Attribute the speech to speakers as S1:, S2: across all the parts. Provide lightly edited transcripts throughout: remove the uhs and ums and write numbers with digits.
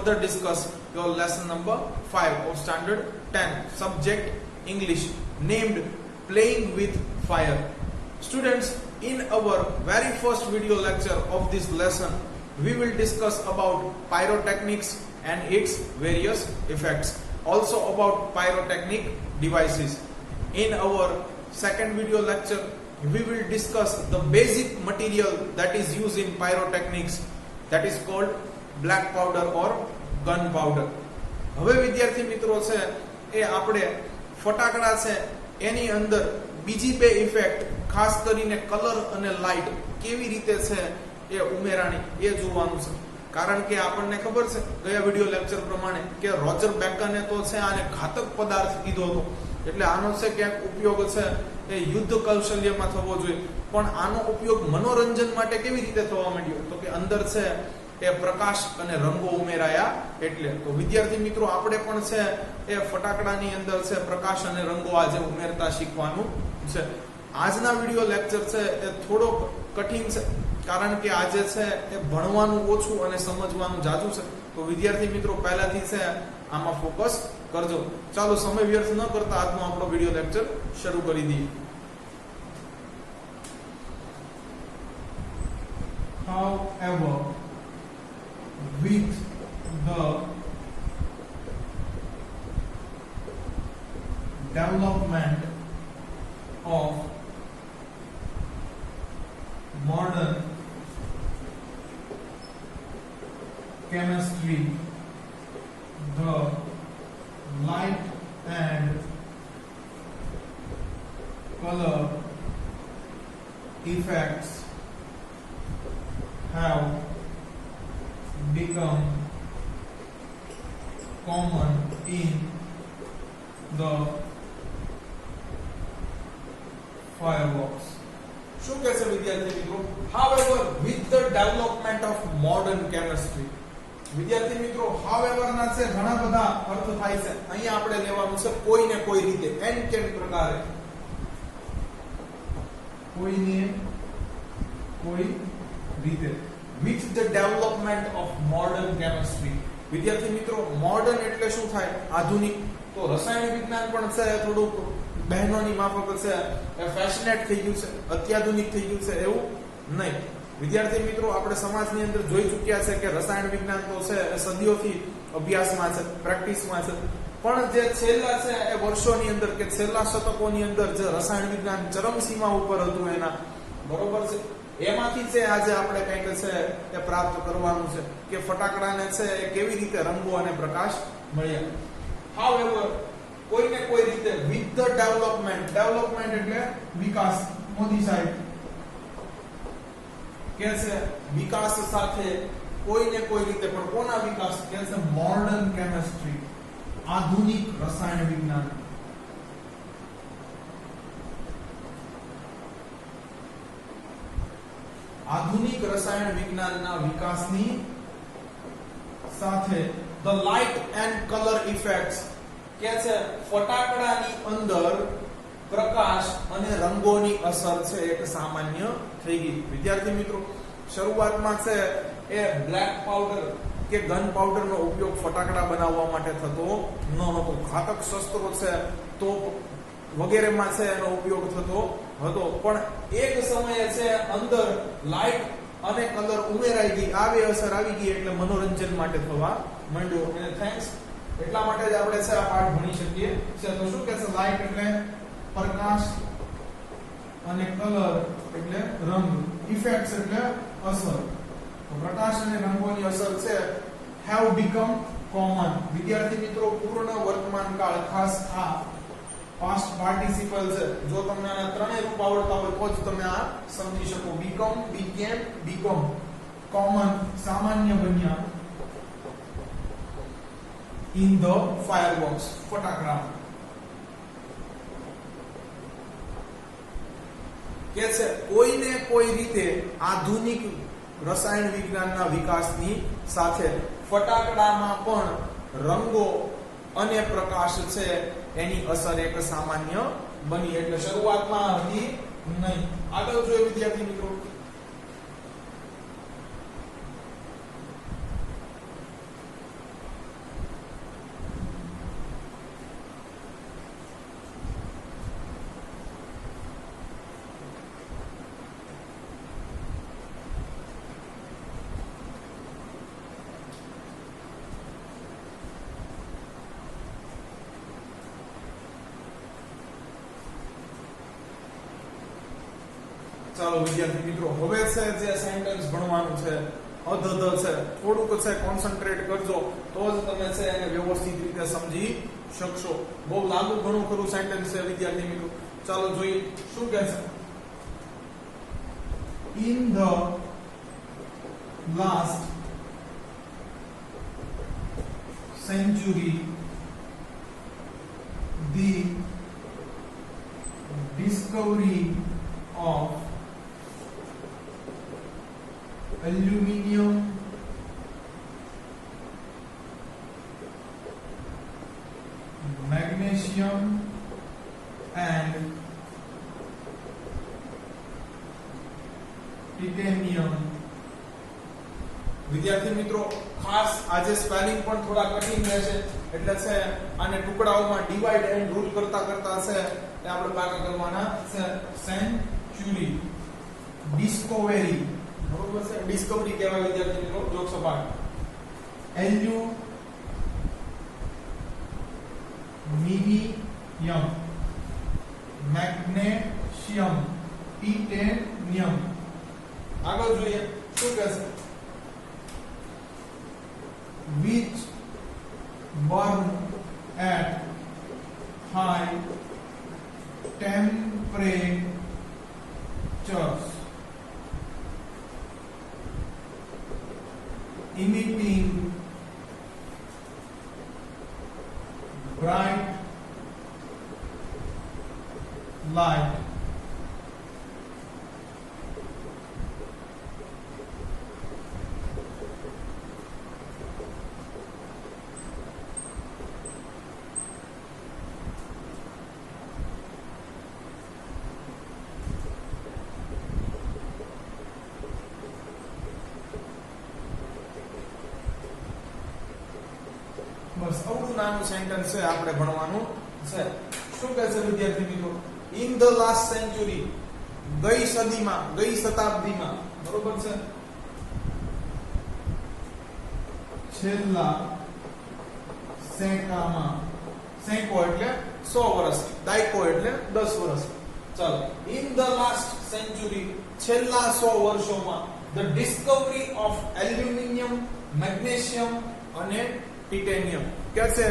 S1: further discuss your lesson number 5 of standard 10, subject English, named Playing with Fire. Students, in our very first video lecture of this lesson, we will discuss about pyrotechnics and its various effects, also about pyrotechnic devices. In our second video lecture, we will discuss the basic material that is used in pyrotechnics, that is called black powder or gunpowder. હવે વિદ્યાર્થી મિત્રો છે એ આપણે ફટાકડા છે એની અંદર બીજી બે ઇફેક્ટ ખાસ કરીને કલર અને લાઇટ કેવી રીતે છે એ ઉમેરાણી એ જોવાનું છે. કારણ કે આપણને ખબર છે ગયા વિડિયો લેક્ચર પ્રમાણે કે રોજર બેકને તો છે આને ઘાતક પદાર્થ કીધો હતો, એટલે આનો છે ક્યાંક ઉપયોગ છે એ યુદ્ધ કૌશલ્યમાં થવો જોઈએ, પણ આનો ઉપયોગ મનોરંજન માટે કેવી રીતે થવા માંડ્યો તો કે અંદર છે એ પ્રકાશ અને રંગો ઉમેરાયા. એટલે તો વિદ્યાર્થી મિત્રો આપણે પણ છે એ ફટાકડાની અંદર છે પ્રકાશ અને રંગો આજે ઉમેરતા શીખવાનું છે. આજના વિડિયો લેક્ચર છે એ થોડો કઠિન છે, કારણ કે આજે છે એ ભણવાનું ઓછું અને સમજવાનું જાજુ છે. તો વિદ્યાર્થી મિત્રો પહેલાથી છે આમાં ફોકસ કરજો. ચાલો સમય વ્યર્થ ન કરતા આજનો આપણો વિડિયો લેક્ચર શરૂ કરી દઈએ. However, with the development of modern chemistry, the light and color effects have become common in the fireworks. શું કહે છે વિદ્યાર્થી મિત્રો? However, with the development of modern chemistry. વિદ્યાર્થી મિત્રો, however ના છે ઘણા બધા અર્થ થાય છે. અહીંયા આપણે લેવાનું છે કોઈને કોઈ રીતે, એન કેન પ્રકારે, કોઈને કોઈ રીતે. With the development of modern chemistry. વિદ્યાર્થી મિત્રો, મોડર્ન એટલે શું થાય? આધુનિક. તો રસાયણ વિજ્ઞાન પણ છે થોડુંક બહેનોની માફક છે એ ફેશનેટ થઈ ગયું છે, અત્યાધુનિક થઈ ગયું છે એવું નહીં. વિદ્યાર્થી મિત્રો, આપણે સમાજની અંદર જોઈ ચૂક્યા છે કે રસાયણ વિજ્ઞાન તો છે એ સદીઓથી અભ્યાસમાં છે, પ્રેક્ટિસમાં છે, પણ જે છેલ્લા છે એ વર્ષોની અંદર કે છેલ્લા શતકોની અંદર જે રસાયણ વિજ્ઞાન ચરમસીમા ઉપર હતું એના, બરોબર છે, એમાંથી છે આજે આપણે કંઈક છે એ પ્રાપ્ત કરવાનું છે કે ફટાકડાને છે એ કેવી રીતે રંગો અને પ્રકાશ મળ્યા. However, કોઈને કોઈ રીતે, with the development, ડેવલપમેન્ટ એટલે વિકાસ, મોદી સાહેબ કે છે વિકાસ સાથે, કોઈને કોઈ રીતે, પણ કોના વિકાસ કે છે? મોડર્ન કેમિસ્ટ્રી, આધુનિક રસાયણ વિજ્ઞાન. આધુનિક રસાયણ વિજ્ઞાનના વિકાસની સાથે the light and color effects કે છે ફટાકડાની અંદર પ્રકાશ અને રંગોની અસર છે એક સામાન્ય થઈ ગઈ. વિદ્યાર્થી મિત્રો, શરૂઆતમાં છે એ બ્લેક પાવડર કે ગન પાવડરનો ઉપયોગ ફટાકડા બનાવવા માટે થતો ન હતો. ઘાતક શસ્ત્રો છે, તોપ વગેરેમાં છે એનો ઉપયોગ થતો હતો, પણ એક સમયે છે અંદર લાઇટ અને કલર ઉમેરાઈ ગઈ, આ બે અસર આવી ગઈ એટલે મનોરંજન માટે થવા માંડ્યો. અને થેન્ક્સ એટલા માટે જ આપણે છે આ પાઠ ભણી શકીએ છે. તો શું કહે છે? લાઇટ એટલે પ્રકાશ અને કલર એટલે રંગ, ઇફેક્ટ્સ એટલે અસર. તો પ્રકાશ અને રંગોની અસર છે have become common. વિદ્યાર્થી મિત્રો, પૂર્ણ વર્તમાન કાળ, ખાસ આ પાસ્ટ પાર્ટિસિપલ છે, જો તમને આના ત્રણેય રૂપ આવડતા હોય તો જ તમે આ સમજી શકો. become, became, become. common સામાન્ય બન્યા in the fireworks ફટાકડા. કે છે કોઈને કોઈ રીતે આધુનિક રસાયણ વિજ્ઞાનના વિકાસની સાથે ફટાકડામાં પણ રંગો અને પ્રકાશ છે એની અસર એક સામાન્ય બની. એટલે શરૂઆતમાં હતી નહીં. આગળ જોઈએ વિદ્યાર્થી મિત્રો. ચાલો વિદ્યાર્થી મિત્રો, હવે છે જે સેન્ટેન્સ ભણવાનું છે અધધ છે, થોડુંક છે કોન્સન્ટ્રેટ કરજો તો જ તમે છે એને વ્યવસ્થિત રીતે સમજી શકશો. બહુ લાંબુ ઘણું ખરું સેન્ટેન્સ છે વિદ્યાર્થી મિત્રો. ચાલો જોઈએ શું કહે છે. In the last century, the discovery of aluminium, magnesium and titanium. વિદ્યાર્થી મિત્રો, ખાસ આજે સ્પેલિંગ પણ થોડા કઠિન રહેશે એટલે છે આને ટુકડાઓમાં ડિવાઇડ એન્ડ રૂલ કરતા કરતા છે એ આપણે પાકા કરવાના છે. સેન્ચુરી, ડિસ્કવરી, બરોબર છે, ડિસ્કવરી કહેવાય વિદ્યાર્થી મિત્રો. જોક સપાટ એલ્યુમિનિયમ, મેગ્નેશિયમ, ટિટેનિયમ. આગળ જોઈએ શું કહે છે. which burn at high temperatures, emitting bright light. બસ આવડું નાનું સેન્ટેન્સ છે આપણે ભણવાનું છે. શું કહે છે વિદ્યાર્થી મિત્રો. ઇન ધ લાસ્ટ સેન્ચુરી, ગઈ સદીમાં, ગઈ શતાબ્દીમાં, બરોબર છે, છેલ્લા સેંકામાં, સેંકો એટલે 100 વર્ષ, દાયકો એટલે 10 વર્ષ. ચાલો, ઇન ધ લાસ્ટ સેન્ચુરી, છેલ્લા 100 વર્ષોમાં, the Discovery of aluminium, magnesium અને ટિટેનિયમ. કે છે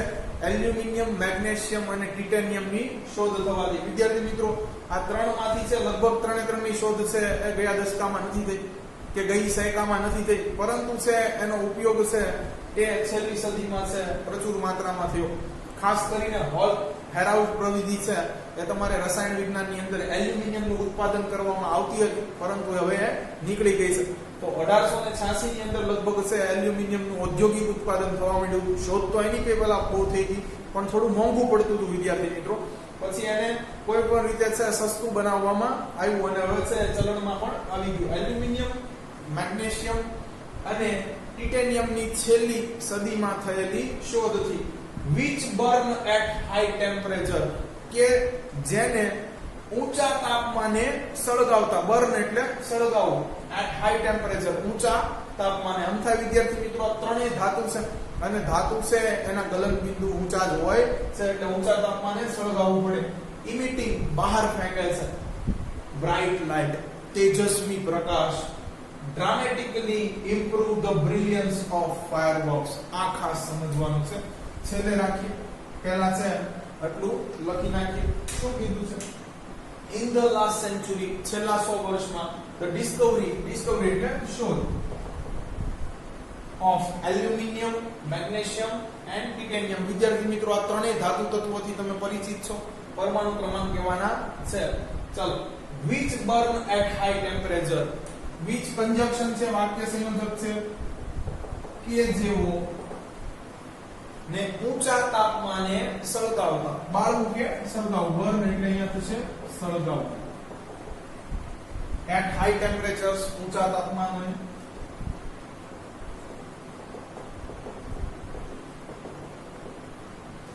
S1: એલ્યુમિનિયમ, મેગ્નેશિયમ અને ટિટેનિયમ ની શોધ થવાથી. વિદ્યાર્થી મિત્રો, આ ત્રણમાંથી છે લગભગ ત્રણે ની શોધ છે એ ગયા દશકામાં નથી થઈ કે ગઈ સૈકામાં નથી થઈ, પરંતુ છે એનો ઉપયોગ છે એ છેલ્લી સદીમાં છે પ્રચુર માત્રામાં થયો. ખાસ કરીને હોલ હેરાઉટ પ્રવિધિ છે એ તમારે રસાયણ વિજ્ઞાનની અંદર એલ્યુમિનિયમનું ઉત્પાદન કરવામાં આવતી હતી, પરંતુ હવે એ નીકળી ગઈ છે. તો 1886 ની અંદર લગભગ છે એલ્યુમિનિયમનું ઔદ્યોગિક ઉત્પાદન થવા માંડ્યું. શોધ તો એની પહેલા બહુ થઈ ગઈ, પણ થોડું મોંઘું પડતું હતું વિદ્યાર્થી મિત્રો. પછી એને કોઈ પણ રીતે છે સસ્તું બનાવવામાં આવ્યું અને હવે છે ચલણમાં પણ આવી ગયું. એલ્યુમિનિયમ, મેગ્નેશિયમ અને ટિટેનિયમની છેલ્લી સદીમાં થયેલી શોધથી. which burn at high temperature, કે જેને ઊંચા તાપમાને સળગાવતા. બર્ન એટલે સળગાવવું, at high temperature ઊંચા તાપમાને. આમ થાય વિદ્યાર્થી મિત્રો, ત્રણેય ધાતુ છે અને ધાતુ છે એના ગલન બિંદુ ઊંચા જ હોય છે એટલે ઊંચા તાપમાને સળગાવવું પડે. emitting, બહાર ફેંકે છે. bright light, તેજસ્વી પ્રકાશ. dramatically improve the brilliance of fireworks. આ ખાસ સમજવાનું છે. છેલ્લે રાખીએ, પહેલા છે આટલું લખી નાખીએ. શું કીધું છે. in the last century, છેલ્લા 100 વર્ષમાં, the discovery એટલે શોધ, of aluminium, magnesium and titanium. વિદ્યાર્થી મિત્રો, આ ત્રણેય ધાતુ તત્વોથી તમે પરિચિત છો. પરમાણુ ક્રમાંક કહેવાના છે. ચાલો, which burn at high temperature. which conjunction છે, વાક્ય સંયોજક છે. કે જેવો ને ઊંચા તાપમાને સળગાવતા. બાળવું કે સળગાવવું. બર્ન એટલે અહીંયા થશે સળગાવવું. at high temperatures, ઊંચા તાપમાને.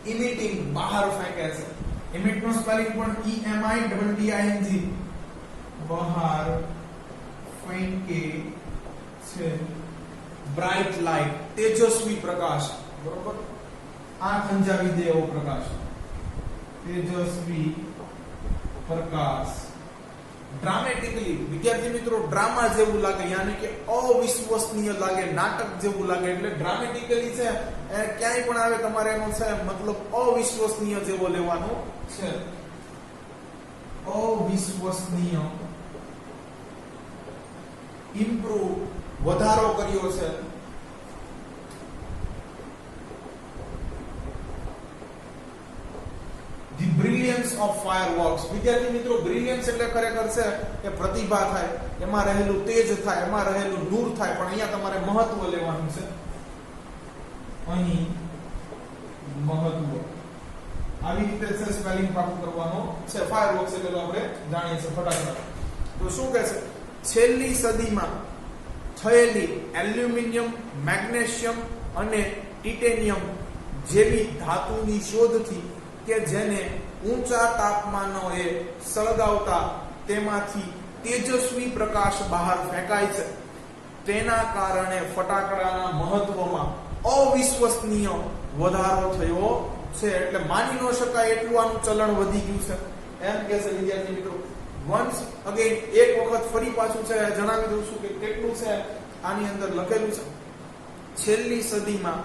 S1: emitting, બહાર ફેંકે છે. emit નો સ્પેલિંગ પણ EMITTING, બહાર ફેંકે છે. bright light, તેજસ્વી પ્રકાશ, બરોબર. આંખ અંજાવી દે એવો પ્રકાશ, તેજસ્વી પ્રકાશ. ડ્રામેટિકલી વિદ્યાર્થી મિત્રો ડ્રામા જેવું લાગે યાની કે અવિશ્વસનીય લાગે, નાટક જેવું લાગે. એટલે ડ્રામેટિકલી છે એ ક્યાંય પણ આવે તમારે એનો છે મતલબ અવિશ્વસનીય જેવો લેવાનો છે. અવિશ્વસનીય, ઇમ્પ્રુવ વધારો કર્યો છે. The brilliance of fireworks. વિદ્યાર્થી મિત્રો બ્રિલિયન્સ એટલે ખરેખર છે કે પ્રતિભા થાય, એમાં રહેલું તેજ થાય, એમાં રહેલું નૂર થાય, પણ અહીંયા તમારે મહત્વ લેવાનું છે. અહીં મહત્વ આવી રીતે છે સ્પેલિંગ પાકું કરવાનો છે. ફાયરવર્ક્સ એટલે આપણે જાણીએ છીએ ફટાકડા. તો શું કહે છે? છેલ્લી સદીમાં થયેલી એલ્યુમિનિયમ, મેગ્નેશિયમ અને ટિટેનિયમ જેવી ધાતુની શોધથી કે જેને ઊંચા તાપમાનોએ સળગાવતા તેમાંથી તેજસ્વી પ્રકાશ બહાર ફેંકાય છે, તેના કારણે ફટાકડાના મહત્વમાં અવિશ્વસનીય વધારો થયો છે. એટલે માની ન શકાય એટલું આનું ચલણ વધી ગયું છે એમ કે છે વિદ્યાર્થી મિત્રો. વન્સ અગેન એક વખત ફરી પાછું છે જણાવી દઉં છું કે કેટલું છે આની અંદર લખેલું છે. છેલ્લી સદીમાં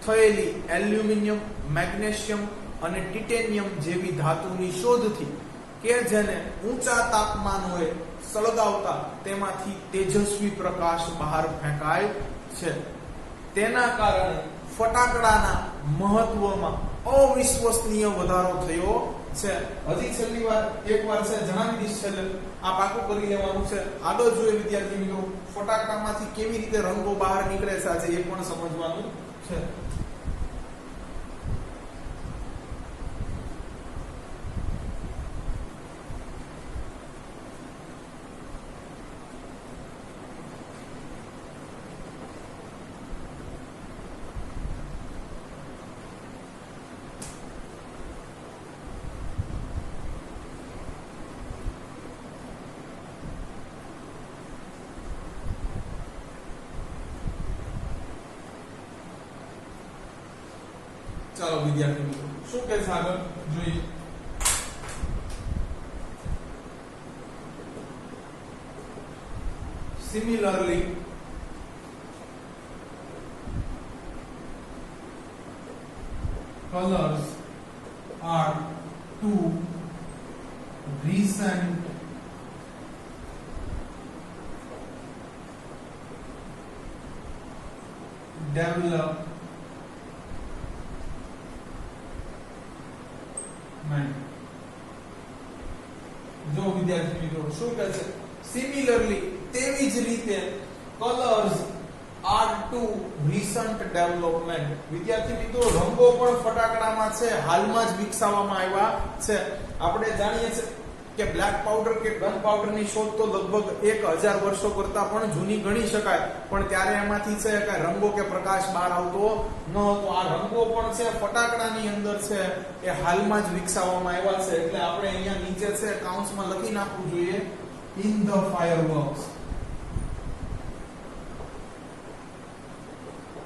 S1: થયેલી એલ્યુમિનિયમ, મેગ્નેશિયમ અને ટિટેનિયમ જેવી ધાતુની શોધથી કે જેને ઊંચા તાપમાનોએ સળગાવતા તેમાંથી તેજસ્વી પ્રકાશ બહાર ફેંકાય છે, તેના કારણે ફટાકડાના મહત્વમાં અવિશ્વસનીય વધારો થયો છે. હજી છેલ્લી વાર એકવાર છે જણાવી દઈશ, છેલ્લે આ પાકું કરી લેવાનું છે. આગળ જોઈએ વિદ્યાર્થી મિત્રો ફટાકડામાંથી કેવી રીતે રંગો બહાર નીકળે છે આજે એ પણ સમજવાનું છે. ચાલો વિદ્યાર્થી મિત્રો શું કહે છે આગળ જોઈએ. Similarly, colors are two recent development. જો વિદ્યાર્થી મિત્રો શું કહે છે? સિમિલરલી તેવી જ રીતે colours are to recent development. વિદ્યાર્થી મિત્રો રંગો પણ ફટાકડામાં છે હાલમાં જ વિકસાવવામાં આવ્યા છે. આપણે જાણીએ છીએ કે બ્લેક પાવડર કે ગન પાવડરની શોધ તો લગભગ 1000 વર્ષો કરતા પણ જૂની ગણી શકાય, પણ ત્યારે એમાંથી છે કે રંગો કે પ્રકાશ બહાર આવતો ન હતો. આ રંગો પણ છે ફટાકડાની અંદર છે એ હાલમાં જ વિકસાવવામાં આવ્યા છે. એટલે આપણે અહીંયા નીચે છે કાઉન્સમાં લખી નાખવું જોઈએ ઇન ધ ફાયરવર્ક્સ.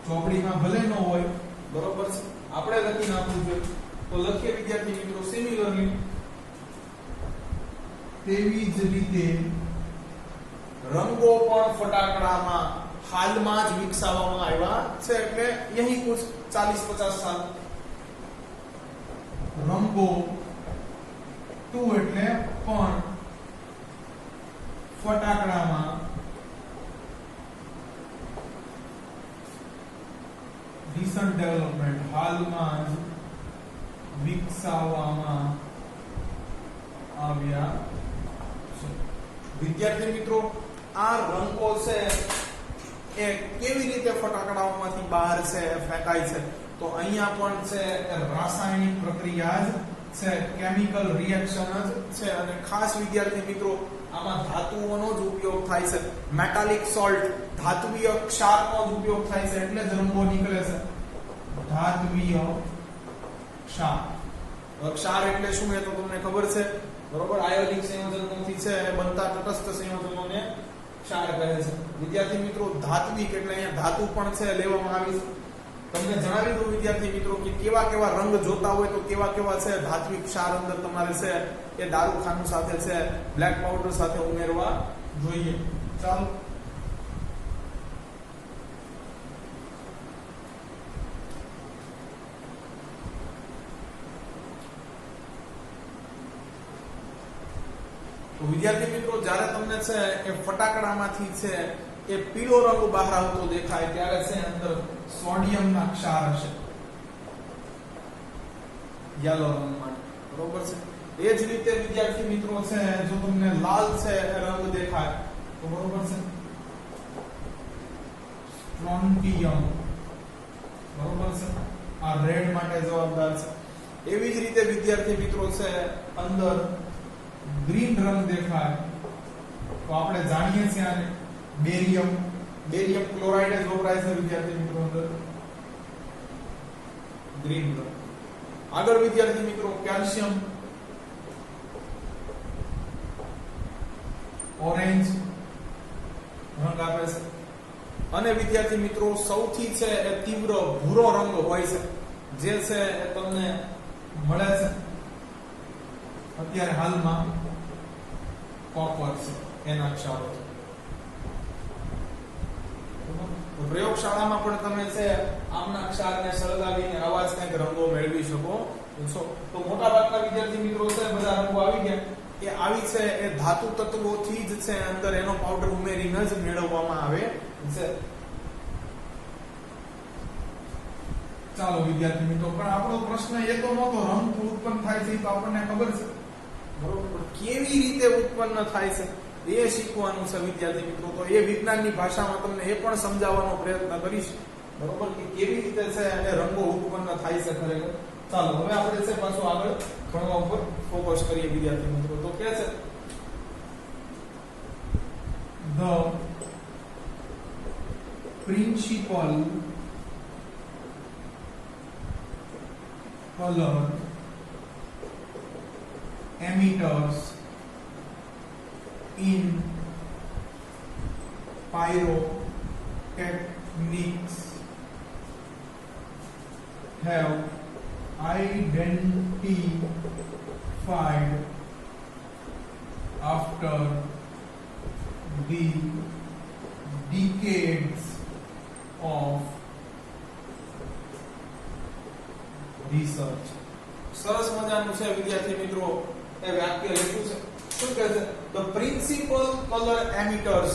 S1: ચોપડીમાં ભલે ન હોય બરોબર છે, આપણે લખી નાખવું જોઈએ. તો લખીએ વિદ્યાર્થી મિત્રો સિમિલરલી તેવી જ રીતે રંગો પણ ફટાકડામાં હાલમાં જ વિકસાવવામાં આવ્યા છે. એટલે यही कुछ 40-50 સાલ રંગો ટુ એટલે પણ ફટાકડામાં રિસન્ટ ડેવલપમેન્ટ હાલમાં જ વિકસાવવામાં આવ્યા. વિદ્યાર્થી મિત્રો આ રંગો છે એ કેવી રીતે ફટાકડાઓમાંથી બહાર છે ફેંકાય છે? તો અહીંયા પણ છે રાસાયણિક પ્રક્રિયા જ છે, કેમિકલ રિએક્શન જ છે. અને ખાસ વિદ્યાર્થી મિત્રો આમાં ધાતુઓનો જ ઉપયોગ થાય છે. મેટાલિક સોલ્ટ ધાત્વિય ક્ષારનો જ ઉપયોગ થાય છે, એટલે જ રંગો નીકળે છે. ધાત્વિય ક્ષાર. ક્ષાર એટલે શું એ તો તમને ખબર છે બરોબર. આયોનિક સંયોજનોથી છે બનતા તટસ્થ સંયોજનોને ક્ષાર કહે છે. વિદ્યાર્થી મિત્રો ધાત્વિક એટલે અહીંયા ધાતુ પણ છે લેવામાં આવી છે. તમને જણાવી દઉં વિદ્યાર્થી મિત્રો કે કેવા કેવા રંગ જોતા હોય તો કેવા કેવા છે ધાત્વિક ક્ષાર અંદર તમારે છે એ દારૂખાનું સાથે છે બ્લેક પાવડર સાથે ઉમેરવા જોઈએ. ચાલો તો વિદ્યાર્થી મિત્રો જ્યારે તમને છે એ ફટાકડામાંથી છે એ પીળો રંગ બહાર આવતો દેખાય ત્યારે છે અંદર સોડિયમના ક્ષાર હશે યલો રંગમાં, બરોબર છે. એ જ રીતે વિદ્યાર્થી મિત્રો છે જો તમને લાલ છે એ રંગ દેખાય તો બરોબર છે સ્ટ્રોન્ટિયમ, બરોબર છે, આ રેડ માટે જવાબદાર છે. એવી જ રીતે વિદ્યાર્થી મિત્રો છે અંદર ગ્રીન રંગ દેખાય તો આપણે જાણીએ છીએ આને બેરિયમ ક્લોરાઇડ જ વપરાય છે વિદ્યાર્થી મિત્રો અંદર ગ્રીન રંગ. આગળ વિદ્યાર્થી મિત્રો કેલ્શિયમ ઓરેન્જ રંગ આપે છે. અને વિદ્યાર્થી મિત્રો સૌથી છે એ તીવ્ર ભૂરો રંગ હોય છે જે છે એ તમને મળે છે અત્યારે હાલમાં કોપર છે એના ક્ષારો. પ્રયોગશાળામાં પણ તમે છે આમના ક્ષારને સળગાવીને આવા જ કંઈક રંગો મેળવી શકો છો. તો મોટા ભાગના વિદ્યાર્થી મિત્રો છે બધા રંગો આવી ગયા કે આવી છે એ ધાતુ તત્વોથી જ છે અંદર એનો પાવડર ઉમેરીને જ મેળવવામાં આવે છે. ચાલો વિદ્યાર્થી મિત્રો, પણ આપણો પ્રશ્ન એ તો નહોતો રંગ ઉત્પન્ન થાય છે તો આપણને ખબર છે, બરોબર, કેવી રીતે ઉત્પન્ન થાય છે એ શીખવાનું છે વિદ્યાર્થી મિત્રો. તો એ વિજ્ઞાનની ભાષામાં તમને એ પણ સમજાવવાનો પ્રયત્ન કરીશ, બરોબર, કે કેવી રીતે છે અને રંગો ઉત્પન્ન થાય છે ખરેખર. ચાલો હવે આપણે છે પાછું આગળ ભણવા ઉપર ફોકસ કરીએ વિદ્યાર્થી મિત્રો. તો કે છે the principal color emitters in pyrotechnics have identified after the decades of research. સરસ મજાનું છે વિદ્યાર્થી મિત્રો એ વાક્ય લખ્યું છે. શું કહે છે? The principal color emitters,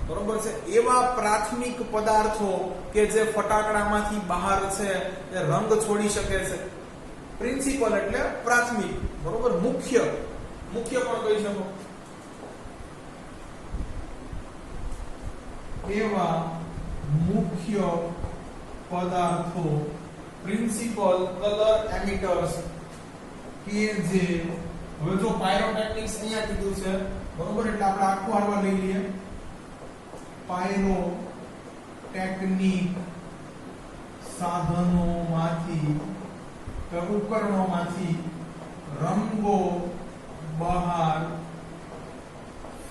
S1: બરોબર છે, એવા પ્રાથમિક પદાર્થો કે જે ફટાકડામાંથી બહાર છે એ રંગ છોડી શકે છે. પ્રિન્સિપલ એટલે પ્રાથમિક, બરોબર, મુખ્ય પણ કહી શકો. એવા મુખ્ય પદાર્થો પ્રિન્સિપલ કલર એમિટર્સ કે જે, હવે જો પાયરોટેક્નિક્સ અહીંયા કીધું છે, બરોબર, એટલે આપણે આખું આરવા લઈ લઈએ. પાયરોટેક્નિક સાધનોમાંથી કે ઉપકરણોમાંથી રંગો બહાર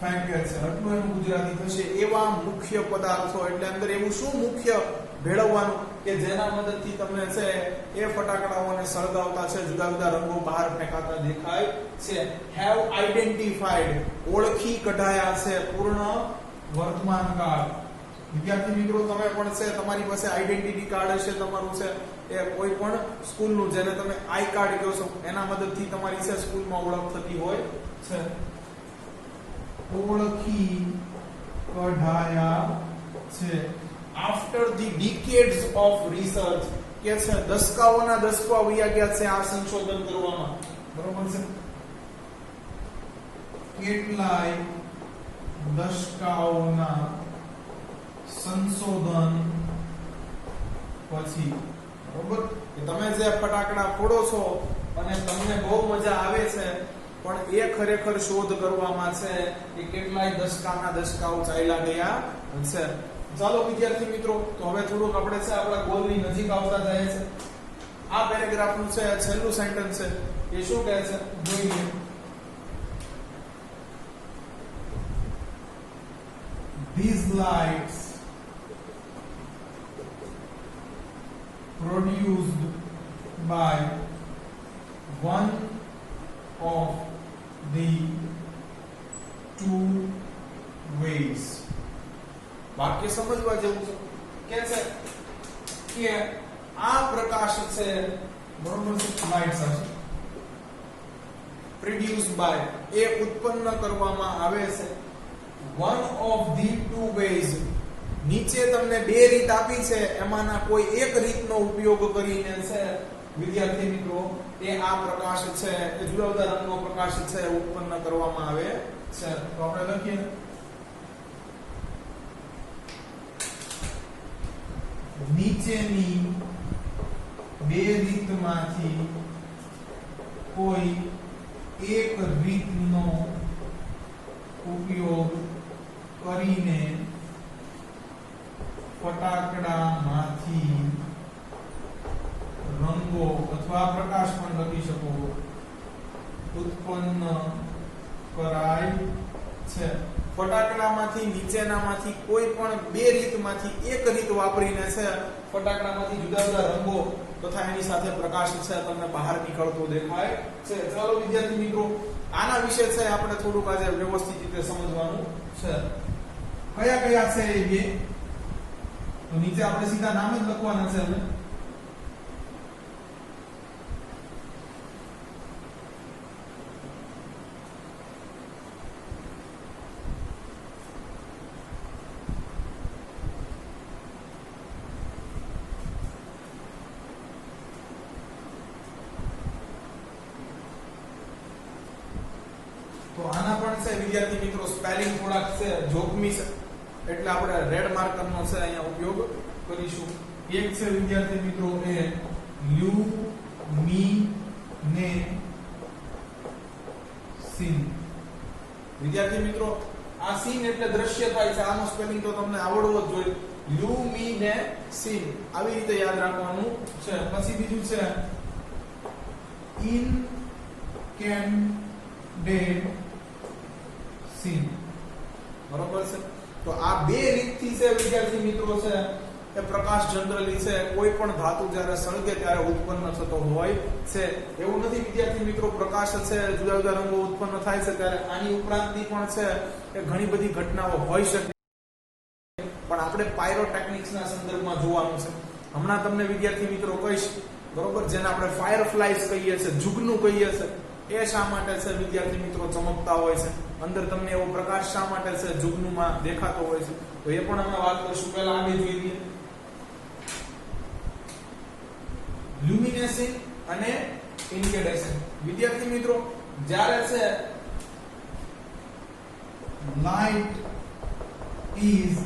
S1: ફેંકે છે, આટલું એનું ગુજરાતી થશે. એવા મુખ્ય પદાર્થો એટલે અંદર એવું શું મુખ્ય ભેળવવાનું કે જેના મદદથી તમને છે એ ફટાકડાઓને સળગાવતા છે જુદા જુદા રંગો બહાર ફેંકાતા દેખાય છે. હેવ આઈડેન્ટિફાઈડ, ઓળખી કઢાયા છે. પૂર્ણ વર્તમાન કાળ. વિદ્યાર્થી મિત્રો તમે પણ છે તમારી પાસે આઈડેન્ટિટી કાર્ડ હશે તમારું છે એ કોઈ પણ સ્કૂલનું, જેને તમે આઈ કાર્ડ કહો છો, એના મદદથી તમારી છે સ્કૂલમાં ઓળખ થતી હોય છે. ઓળખી કઢાયા છે. આફ્ટર ધી ડિકેડ્સ ઓફ રિસર્ચ, કે છે દશકાઓના દશકો વયા ગયા છે આ સંશોધન કરવામાં, બરોબર છે. કેટલાય દશકાઓના સંશોધન પછી, બરોબર, કે તમે જે ફટાકડા ફોડો છો અને તમને બહુ મજા આવે છે, પણ એ ખરેખર શોધ કરવામાં છે કે કેટલાય દશકાઓ ચાલ્યા ગયા છે. ચાલો વિદ્યાર્થી મિત્રો, તો હવે થોડુંક આપણે છે આપણા ગોલની નજીક આવતા જાય છે. આ પેરેગ્રાફનું છે છેલ્લું સેન્ટેન્સ છે એ શું કહે છે જોઈએ. These lights produced by one of the two ways. વાક્ય સમજવા જેવું છે કે આ પ્રકાશ છે બરોબર છે લાઇટ્સ છે produced by એ ઉત્પન્ન કરવામાં આવે છે one of the two ways નીચે તમને બે રીત આપી છે એમાંના કોઈ એક રીતનો ઉપયોગ કરીને છે વિદ્યાર્થી મિત્રો એ આ પ્રકાશ છે એ જુદા જુદા રંગનો પ્રકાશ છે ઉત્પન્ન કરવામાં આવે છે. તો આપણે લખીએ નીચેની બે રીતમાંથી કોઈ એક રીતનો ઉપયોગ કરીને ફટાકડામાંથી રંગો અથવા પ્રકાશ પણ લખી શકો ઉત્પન્ન કરાય છે. ફટાકડામાંથી નીચેનામાંથી કોઈ પણ બે રીતમાંથી એક રીત વાપરીને છે ફટાકડામાંથી જુદા જુદા રંગો તથા એની સાથે પ્રકાશ છે તમને બહાર નીકળતો દેખાય છે. ચાલો વિદ્યાર્થી મિત્રો આના વિશે છે આપણે થોડુંક આજે વ્યવસ્થિત રીતે સમજવાનું છે. કયા કયા છે એ બે તો નીચે આપણે સીધા નામ જ લખવાના છે હવે. તો આના પણ છે વિદ્યાર્થી મિત્રો સ્પેલિંગ થોડાક છે જોખમી છે એટલે આપણે રેડ માર્કરનો છે અહીંયા ઉપયોગ કરીશું. એક છે વિદ્યાર્થી મિત્રો એ લ્યુમિનેસિન. વિદ્યાર્થી મિત્રો આ સીન એટલે દ્રશ્ય થાય છે આનો સ્પેલિંગ તો તમને આવડવો જ જોઈએ. લ્યુમિનેસિન આવી રીતે યાદ રાખવાનું છે. પછી બીજું છે ઇનકેન્ડેસિન. બરોબર છે. તો આ બે રીતથી છે વિદ્યાર્થી મિત્રો છે એ પ્રકાશ જનરલી છે કોઈ પણ ધાતુ જ્યારે સળગે ત્યારે ઉત્પન્ન થતો હોય છે. એવું નથી વિદ્યાર્થી મિત્રો પ્રકાશ છે જુદા જુદા રંગો ઉત્પન્ન થાય છે ત્યારે આની ઉપરાંતની પણ છે એ ઘણી બધી ઘટનાઓ હોઈ શકે પણ આપણે પાયરોટેક્નિક્સના સંદર્ભમાં જોવાનું છે. હમણાં તમને વિદ્યાર્થી મિત્રો કહીશ બરોબર જેને આપણે ફાયરફ્લાઈઝ કહીએ છીએ જુગનું કહીએ છીએ એ શા માટે છે વિદ્યાર્થી મિત્રો ચમકતા હોય છે અંદર તમને એવો પ્રકાશ શા માટે છે જુગનુંમાં દેખાતો હોય છે તો એ પણ અમે વાત કરીશું. પહેલા આને જોઈ લઈએ લ્યુમિનેસિન અને ઇન્કેન્ડેશન. વિદ્યાર્થી મિત્રો જ્યારે છે લાઇટ ઇઝ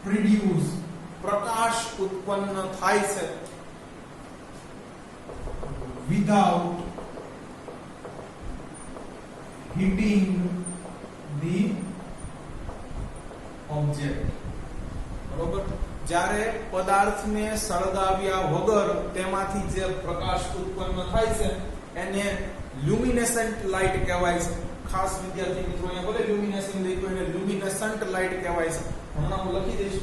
S1: પ્રોડ્યુસ પ્રકાશ ઉત્પન્ન થાય છે without hitting the object. બરોબર. જ્યારે પદાર્થને સળગાવ્યા વગર તેમાંથી જે પ્રકાશ ઉત્પન્ન થાય છે એને લ્યુમિનેસન્ટ લાઇટ કહેવાય છે. ખાસ વિદ્યાર્થી મિત્રો અહીંયા બોલે લ્યુમિનેસિન લખ્યું એને લ્યુમિનેસન્ટ લાઇટ કહેવાય છે. હમણાં હું લખી દઈશ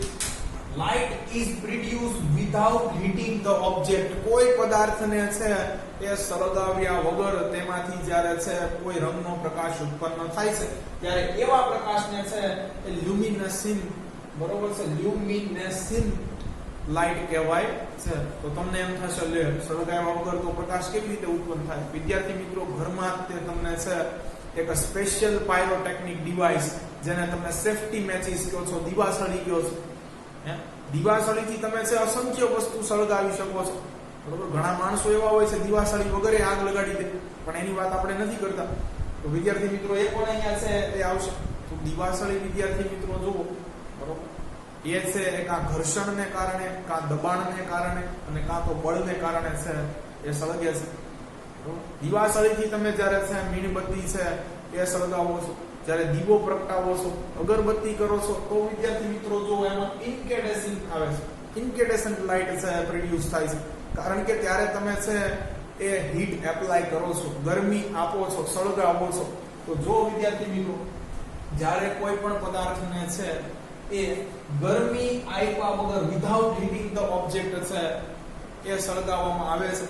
S1: light is produced without hitting the object. કોઈ પદાર્થને છે એ સળગાવ્યા વગર તેમાંથી જ્યારે છે કોઈ રંગનો પ્રકાશ ઉત્પન્ન થાય છે ત્યારે એવા પ્રકાશને છે એ લ્યુમિનેસિન બરોબર છે લ્યુમિનેસિન લાઇટ કહેવાય છે. તો તમને એમ થશે લે સળગાવ્યા વગર તો પ્રકાશ કેવી રીતે ઉત્પન્ન થાય? વિદ્યાર્થી મિત્રો ઘરમાં તે તમને છે એક સ્પેશિયલ પાયરોટેક્નિક ડિવાઇસ જેને તમે સેફટી મેચિસ કહો છો દીવાસળી કહો છો દીવાસળીથી તમે છે અસંખ્ય વસ્તુ સળગાવી શકો છો બરોબર. ઘણા માણસો એવા હોય છે દીવાસળી વગરે આગ લગાડી દે પણ એની વાત આપણે નથી કરતા. તો વિદ્યાર્થી મિત્રો એ પણ અહીંયા છે એ આવશે. તો દીવાસળી વિદ્યાર્થી મિત્રો જુઓ બરોબર એ છે એક આ ઘર્ષણને કારણે કાં દબાણને કારણે અને કાં તો બળને કારણે છે એ સળગે છે. દીવાસળીથી તમે જ્યારે છે મીણબત્તી છે એ સળગાવો છો જ્યારે દીવો પ્રગટાવો છો અગરબત્તી કરો છો તો વિદ્યાર્થી મિત્રો જો એમાં ઇન્કેન્ડેશન આવે છે. ઇન્કેન્ડેશન લાઇટ છે પ્રોડ્યુસ થાય છે કારણ કે ત્યારે તમે છે એ હીટ એપ્લાય કરો છો ગરમી આપો છો સળગાવો છો. તો જો વિદ્યાર્થી મિત્રો જ્યારે કોઈ પણ પદાર્થને છે એ ગરમી આપ્યા વગર વિધાઉટ હીટિંગ ધ ઓબ્જેક્ટ છે એ સળગાવવામાં આવે છે.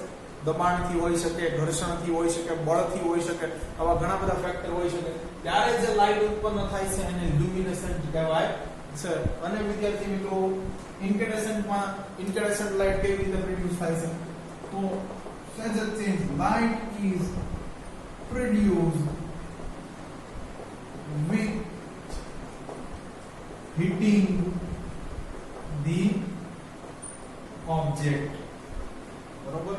S1: દબાણથી હોઈ શકે, ઘર્ષણથી હોઈ શકે, બળથી હોઈ શકે, આવા ઘણા બધા ફેક્ટર હોઈ શકે. ત્યારે જે લાઇટ ઉત્પન્ન થાય છે એને લ્યુમિનેસન્ટ કહેવાય છે. અને વિદ્યાર્થી મિત્રો ઇન્કેડેસન્ટ લાઇટ કેવી રીતે પ્રોડ્યુસ થાય છે? તો as a change light is produced with heating the object. બરોબર?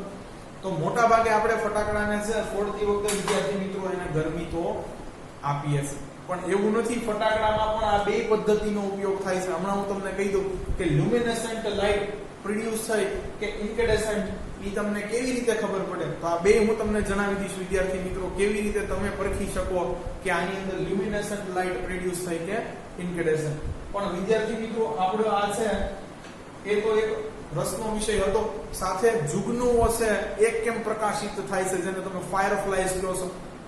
S1: તો મોટા ભાગે આપણે ફટાકડાને છે ફોડતી વખતે વિદ્યાર્થી મિત્રો એને ગરમી તો આપીએ છીએ, પણ એવું નથી. ફટાકડામાં પણ આ બે પદ્ધતિનો ઉપયોગ થાય છે. હમણાં હું તમને કહી દઉં કે લ્યુમિનેસન્ટ લાઇટ પ્રોડ્યુસ થાય કે ઇન્કેડેસન્ટ, એ તમને કેવી રીતે ખબર પડે? તો આ બે હું તમને જણાવી દઈશ વિદ્યાર્થી મિત્રો, કેવી રીતે તમે પરખી શકો કે આની અંદર લ્યુમિનેસન્ટ લાઇટ પ્રોડ્યુસ થાય કે ઇન્કેડેસન્ટ. પણ વિદ્યાર્થી મિત્રો આપણો આ છે એ તો એક રસનો વિષય હતો. સાથે જુગનુઓ છે એક કેમ પ્રકાશિત થાય છે, જેને તમે ફાયરફ્લાઈઝ કહો છો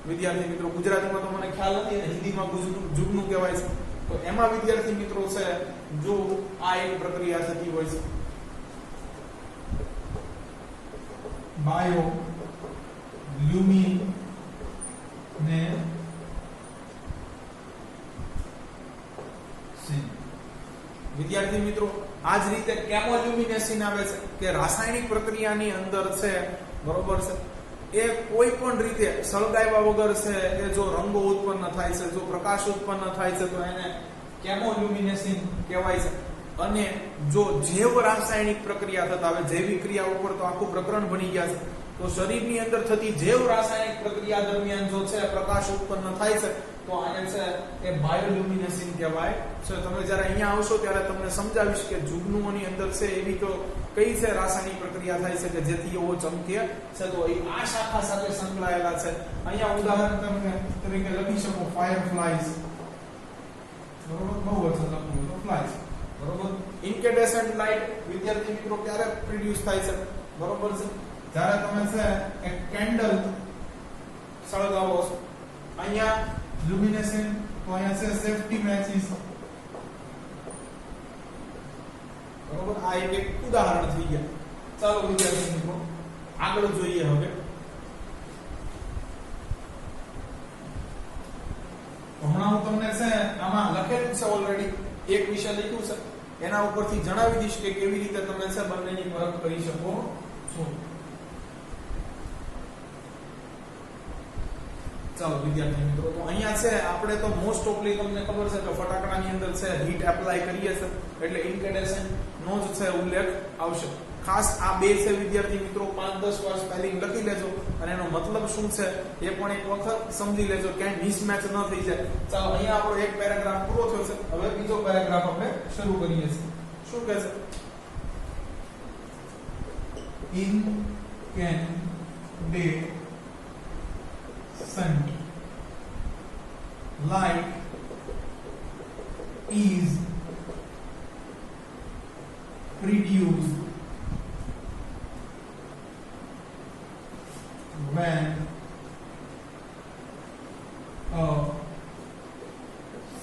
S1: વિદ્યાર્થી મિત્રો. ગુજરાતીમાં તો મને ખ્યાલ નથી, અને હિન્દીમાં જુગનું કહેવાય છે. તો એમાં વિદ્યાર્થી મિત્રો છે જો આ એક પ્રક્રિયા થતી હોય છે, બાયો લ્યુમિનેશન. વિદ્યાર્થી મિત્રો આ જ રીતે કેમોલ્યુમિનેશન આવે છે કે રાસાયણિક પ્રક્રિયાની અંદર છે, બરોબર છે, એ કોઈ પણ રીતે સળગાવ્યા વગર છે એ જો રંગો ઉત્પન્ન થાય છે, જો પ્રકાશ ઉત્પન્ન થાય છે, તો એને કેમોલ્યુમિનેશન કહેવાય છે. અને જો જૈવ રાસાયણિક પ્રક્રિયા થતા, હવે જૈવિક ક્રિયા ઉપર તો આખું પ્રકરણ બની ગયા છે, તો શરીરની અંદર થતી જૈવ રાસાયણિક પ્રક્રિયા દરમિયાન જો છે પ્રકાશ ઉત્પન્ન થાય છે, તો આને છે એ બાયોલ્યુમિનેશન કહેવાય છે. તમે જ્યારે અહીંયા આવશો ત્યારે તમને સમજાવીશ કે જુગનુઓની અંદર છે એવી તો કઈ છે રાસાયણિક પ્રક્રિયા થાય છે કે જેથી એવો ચમકે છે. તો એ આ શાખા સાથે સંકળાયેલા છે. અહીંયા ઉદાહરણ તમે તરીકે લખી શકો ફાયરફ્લાઈઝ, બરોબર? બહુ વચન લખ્યું તો ફ્લાઈઝ, બરોબર? ઇન્કેડેસન્ટ લાઇટ વિદ્યાર્થી મિત્રો ક્યારે પ્રોડ્યુસ થાય છે? બરોબર છે, જ્યારે તમે છે એક કેન્ડલ સળગાવો છો. અહીંયા લ્યુમિનેશન, તો અહીંયા છે સેફટી મેચિસ, બરોબર? આ એક ઉદાહરણ થઈ ગયા. ચાલો વિદ્યાર્થી મિત્રો આગળ જોઈએ. હવે હમણાં હું તમને છે આમાં લખેલું છે ઓલરેડી, એક વિષય લખ્યું છે, એના ઉપરથી જણાવી દઈશ કે કેવી રીતે તમે છે બંનેની પરખ કરી શકો છો. ચાલો વિદ્યાર્થી મિત્રો, તો અહીંયા છે આપણે તો મોસ્ટ ઓફલી તમને ખબર છે કે ફટાકડાની અંદર છે હીટ એપ્લાય કરીએ છીએ એટલે ઇન્કેડેસન્ટ નો જ છે ઉલ્લેખ આવશે. ખાસ આ બે છે વિદ્યાર્થી મિત્રો 5-10 વાર સ્પેલિંગ લખી લેજો, અને એનો મતલબ શું છે એ પણ એક વખત સમજી લેજો, ક્યાંય મિસમેચ ન થઈ જાય. ચાલો અહીંયા આપણો એક પેરેગ્રાફ પૂરો થયો છે. હવે બીજો પેરેગ્રાફ આપણે શરૂ કરીએ છીએ. શું કહે છે? Incandescent light is produced when a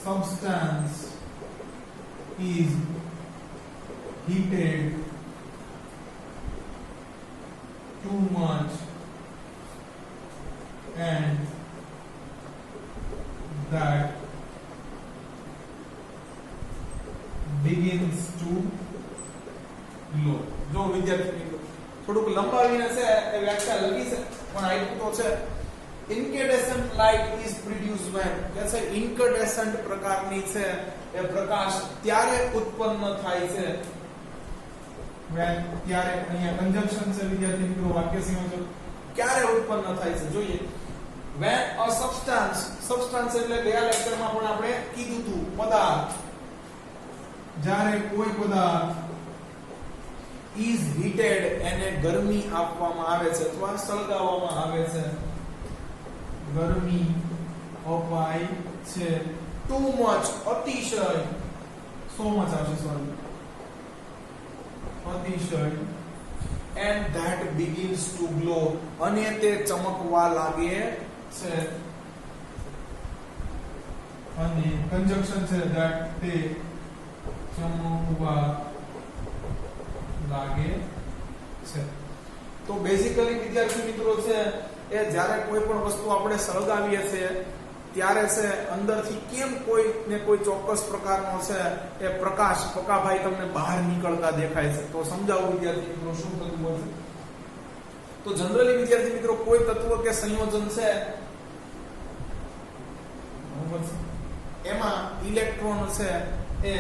S1: substance is heated too much and that begins to glow. જો વિદ્યાર્થી મિત્રો થોડુંક લંબાવીને છે એ વ્યાખ્યા લખી છે, પણ આટલું તો છે. ઇન્કેડેસન્ટ લાઇટ ઇઝ પ્રોડ્યુસ્ડ વેન, કે છે ઇન્કેડેસન્ટ પ્રકારની છે એ પ્રકાશ ત્યારે ઉત્પન્ન થાય છે વેન, ત્યારે અહીંયા કંજંક્શન છે વિદ્યાર્થી મિત્રો, વાક્ય સમજો ક્યારે ઉત્પન્ન થાય છે. જોઈએ, when a substance એટલે ગયા લેક્ચરમાં પણ આપણે કીધું હતું પદાર્થ, જ્યારે કોઈ પદાર્થ is heated એને ગરમી આપવામાં આવે છે અથવા સળગાવવામાં આવે છે, ગરમી અપાય છે, too much અતિશય, so much આવશે, સોરી, અતિશય, and that begins to glow અને તે ચમકવા લાગે છે. અને કંજંક્શન છે that તે ચમકવા લાગે છે. તો બેઝિકલી વિદ્યાર્થી મિત્રો છે એ જ્યારે કોઈ પણ વસ્તુ આપણે સળગાવીએ છીએ ત્યારે છે અંદરથી કેમ કોઈ ને કોઈ ચોક્કસ પ્રકારનો છે એ પ્રકાશ પકાભાઈ તમને બહાર નીકળતા દેખાય છે. તો સમજાવો વિદ્યાર્થી મિત્રો શું થતું હોય છે. તો જનરલી વિદ્યાર્થી મિત્રો કોઈ તત્વ કે સંયોજન છે એમાં ઇલેક્ટ્રોન છે એ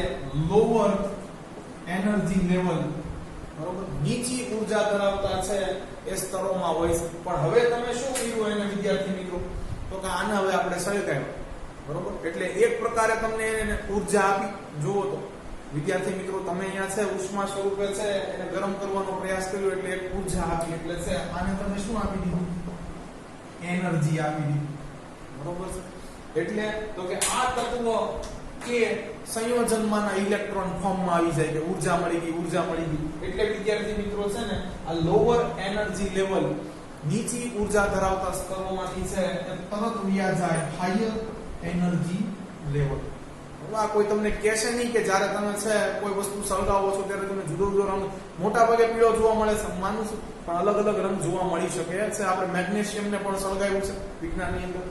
S1: લોઅર એનર્જી લેવલ બરોબર નીચી ઉર્જા ધરાવતા છે એ સ્તરોમાં હોય છે. પણ હવે તમે શું કર્યું એને વિદ્યાર્થી મિત્રો તો કે આને હવે આપણે સળગાવ્યો બરોબર એટલે એક પ્રકારે તમને એને ઉર્જા આપી. જુઓ તો વિદ્યાર્થી મિત્રો તમે અહીંયા છે ઉષ્મા સ્વરૂપે છે એને ગરમ કરવાનો પ્રયાસ કર્યો એટલે એક ઉર્જા આપી એટલે છે આને તમે શું આપી દીધું એનર્જી આપી દીધી બરોબર છે. એટલે તો કે આ તત્વ કે સંયોજનમાંના ઇલેક્ટ્રોન ફોર્મમાં આવી જાય કે ઉર્જા મળી ગઈ એટલે વિદ્યાર્થી મિત્રો છે ને આ લોઅર એનર્જી લેવલ નીચી ઉર્જા ધરાવતા સ્તરોમાંથી છે તરત વ્યા જાય હાયર એનર્જી લેવલ. હવે આ કોઈ તમને કહેશે નહીં કે જ્યારે તમે છે કોઈ વસ્તુ સળગાવો છો ત્યારે તમે જુદો જુદો રંગ મોટા ભાગે પીળો જોવા મળે છે માનું છું પણ અલગ અલગ રંગ જોવા મળી શકે છે. આપણે મેગ્નેશિયમને પણ સળગાવ્યું છે વિજ્ઞાનની અંદર.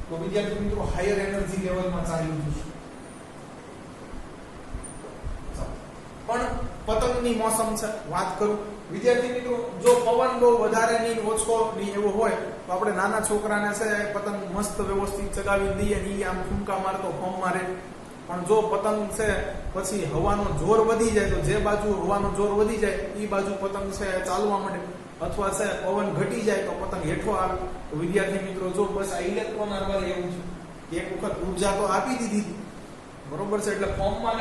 S1: તો વિદ્યાર્થી મિત્રો હાયર એનર્જી લેવલમાં ચાલ્યું છે. પણ પતંગની મોસમ છે વાત કરું વિદ્યાર્થી મિત્રો જો પવન બહુ વધારે નહીં ઓછો નહીં એવો હોય તો આપણે નાના છોકરાને છે પતંગ મસ્ત વ્યવસ્થિત ચગાવી દઈએ ને આમ ફૂંકા મારતો ફોર્મ મારે. પણ જો પતંગ છે પછી હવાનો જોર વધી જાય તો જે બાજુ હવાનો જોર વધી જાય એ બાજુ પતંગ છે ચાલવા માંડે અથવા છે પવન ઘટી જાય તો પતંગ હેઠો આવે. તો વિદ્યાર્થી મિત્રો જો બસ આ ઇલેક્ટ્રોન આરવાર એવું છે એક વખત ઉર્જા તો આપી દીધી બરોબર છે એટલે ફોર્મમાં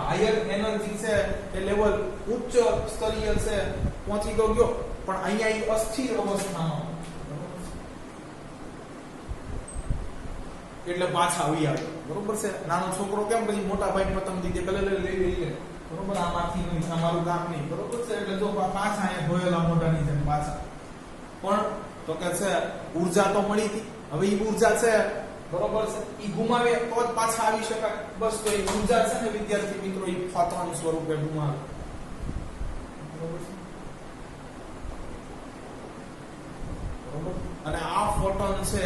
S1: હાયર એનર્જી છે એ લેવલ ઉચ્ચ સ્તરીય છે પહોંચી તો ગયો પણ અહીંયા એ અસ્થિર અવસ્થામાં એટલે પાછા આવી આવે બરોબર છે. નાનો છોકરો કેમ પછી મોટા ભાઈ પતંગ દીધે કલે લઈ બરોબર આમાંથી નહીં અમારું કામ નહીં બરોબર છે એટલે જો પાછા અહીંયા ધોયેલા મોઢાની જેમ પાછા પણ તો કે છે ઉર્જા તો મળી હતી હવે એ ઉર્જા છે બરોબર છે ઈ ગુમાવે તો જ પાછા આવી શકાય. બસ તો એ ઉર્જા છે ને વિદ્યાર્થી મિત્રો ઈ ફોટોન સ્વરૂપે ગુમાવે બરોબર છે. બરોબર અને આ ફોટોન છે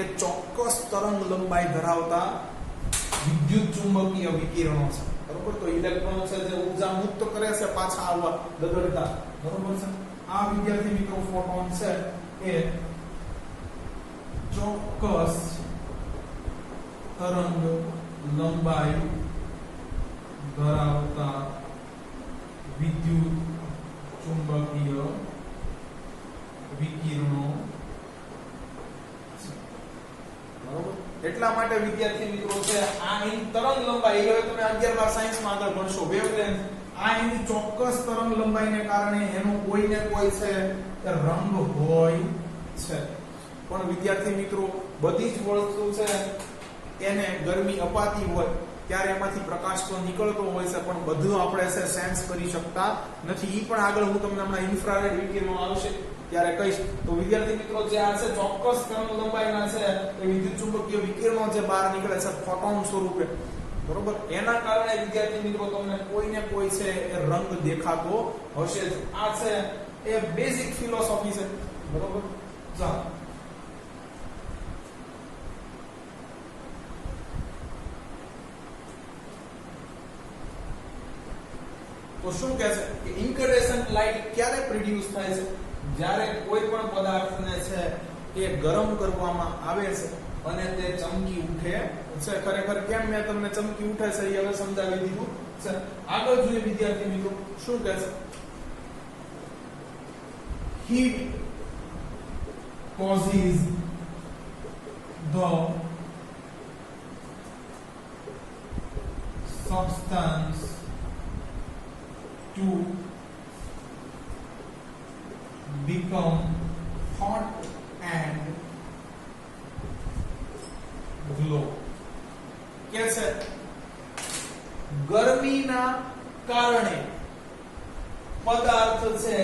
S1: એ ચોક્કસ તરંગ લંબાઈ ધરાવતા વિદ્યુત ચુંબકીય વિકિરણો છે બરોબર. તો ઇલેક્ટ્રોન છે જે ઉર્જા મુક્ત કરે છે પાછા આવવા દગડતા બરોબર છે. આ વિદ્યાર્થી મિત્રો ફોટોન છે એ ચોક્કસ તરંગ લંબાઈ ધરાવતા વિદ્યુત ચુંબકીય વિકિરણો બરોબર. એટલા માટે વિદ્યાર્થી મિત્રો છે આ એની તરંગ લંબાઈ હવે તમે 11 બાર સાયન્સમાં આગળ ભણશો વેવલેન્થ આ એની ચોક્કસ તરંગ લંબાઈને કારણે એનો કોઈને કોઈ છે રંગ હોય છે. પણ વિદ્યાર્થી મિત્રો બધી જ વસ્તુ છે એને ગરમી અપાતી હોય ત્યારે એમાંથી પ્રકાશ તો નીકળતો હોય છે પણ બધું આપણે છે સેન્સ કરી શકતા નથી. ઈ પણ આગળ હું તમને હમણાં ઇન્ફ્રારેડ વિકિરણો આવશે ત્યારે કહીશ. તો વિદ્યાર્થી મિત્રો જે આ છે ચોક્કસ તરંગ લંબાઈના છે એ વિદ્યુત ચુંબકીય વિકિરણો જે બહાર નીકળે છે ફોટોન સ્વરૂપે બરોબર એના કારણે વિદ્યાર્થી મિત્રો તમને કોઈને કોઈ છે એ રંગ દેખાતો હશે. આ છે એ બેઝિક ફિલોસોફી છે બરોબર. ચાલો તો શું કહે છે કે ઇન્કરેસન્ટ લાઇટ ક્યારે પ્રોડ્યુસ થાય છે જ્યારે કોઈ પણ પદાર્થને છે એ ગરમ કરવામાં આવે છે અને તે ચમકી ઉઠે છે. ખરેખર કેમ મેં તમને ચમકી ઉઠે છે એ હવે સમજાવી દીધું છે. આગળ જોઈએ વિદ્યાર્થી મિત્રો શું કહે છે heat causes the substance to become hot and glow. કે છે ગરમીના કારણે પદાર્થ છે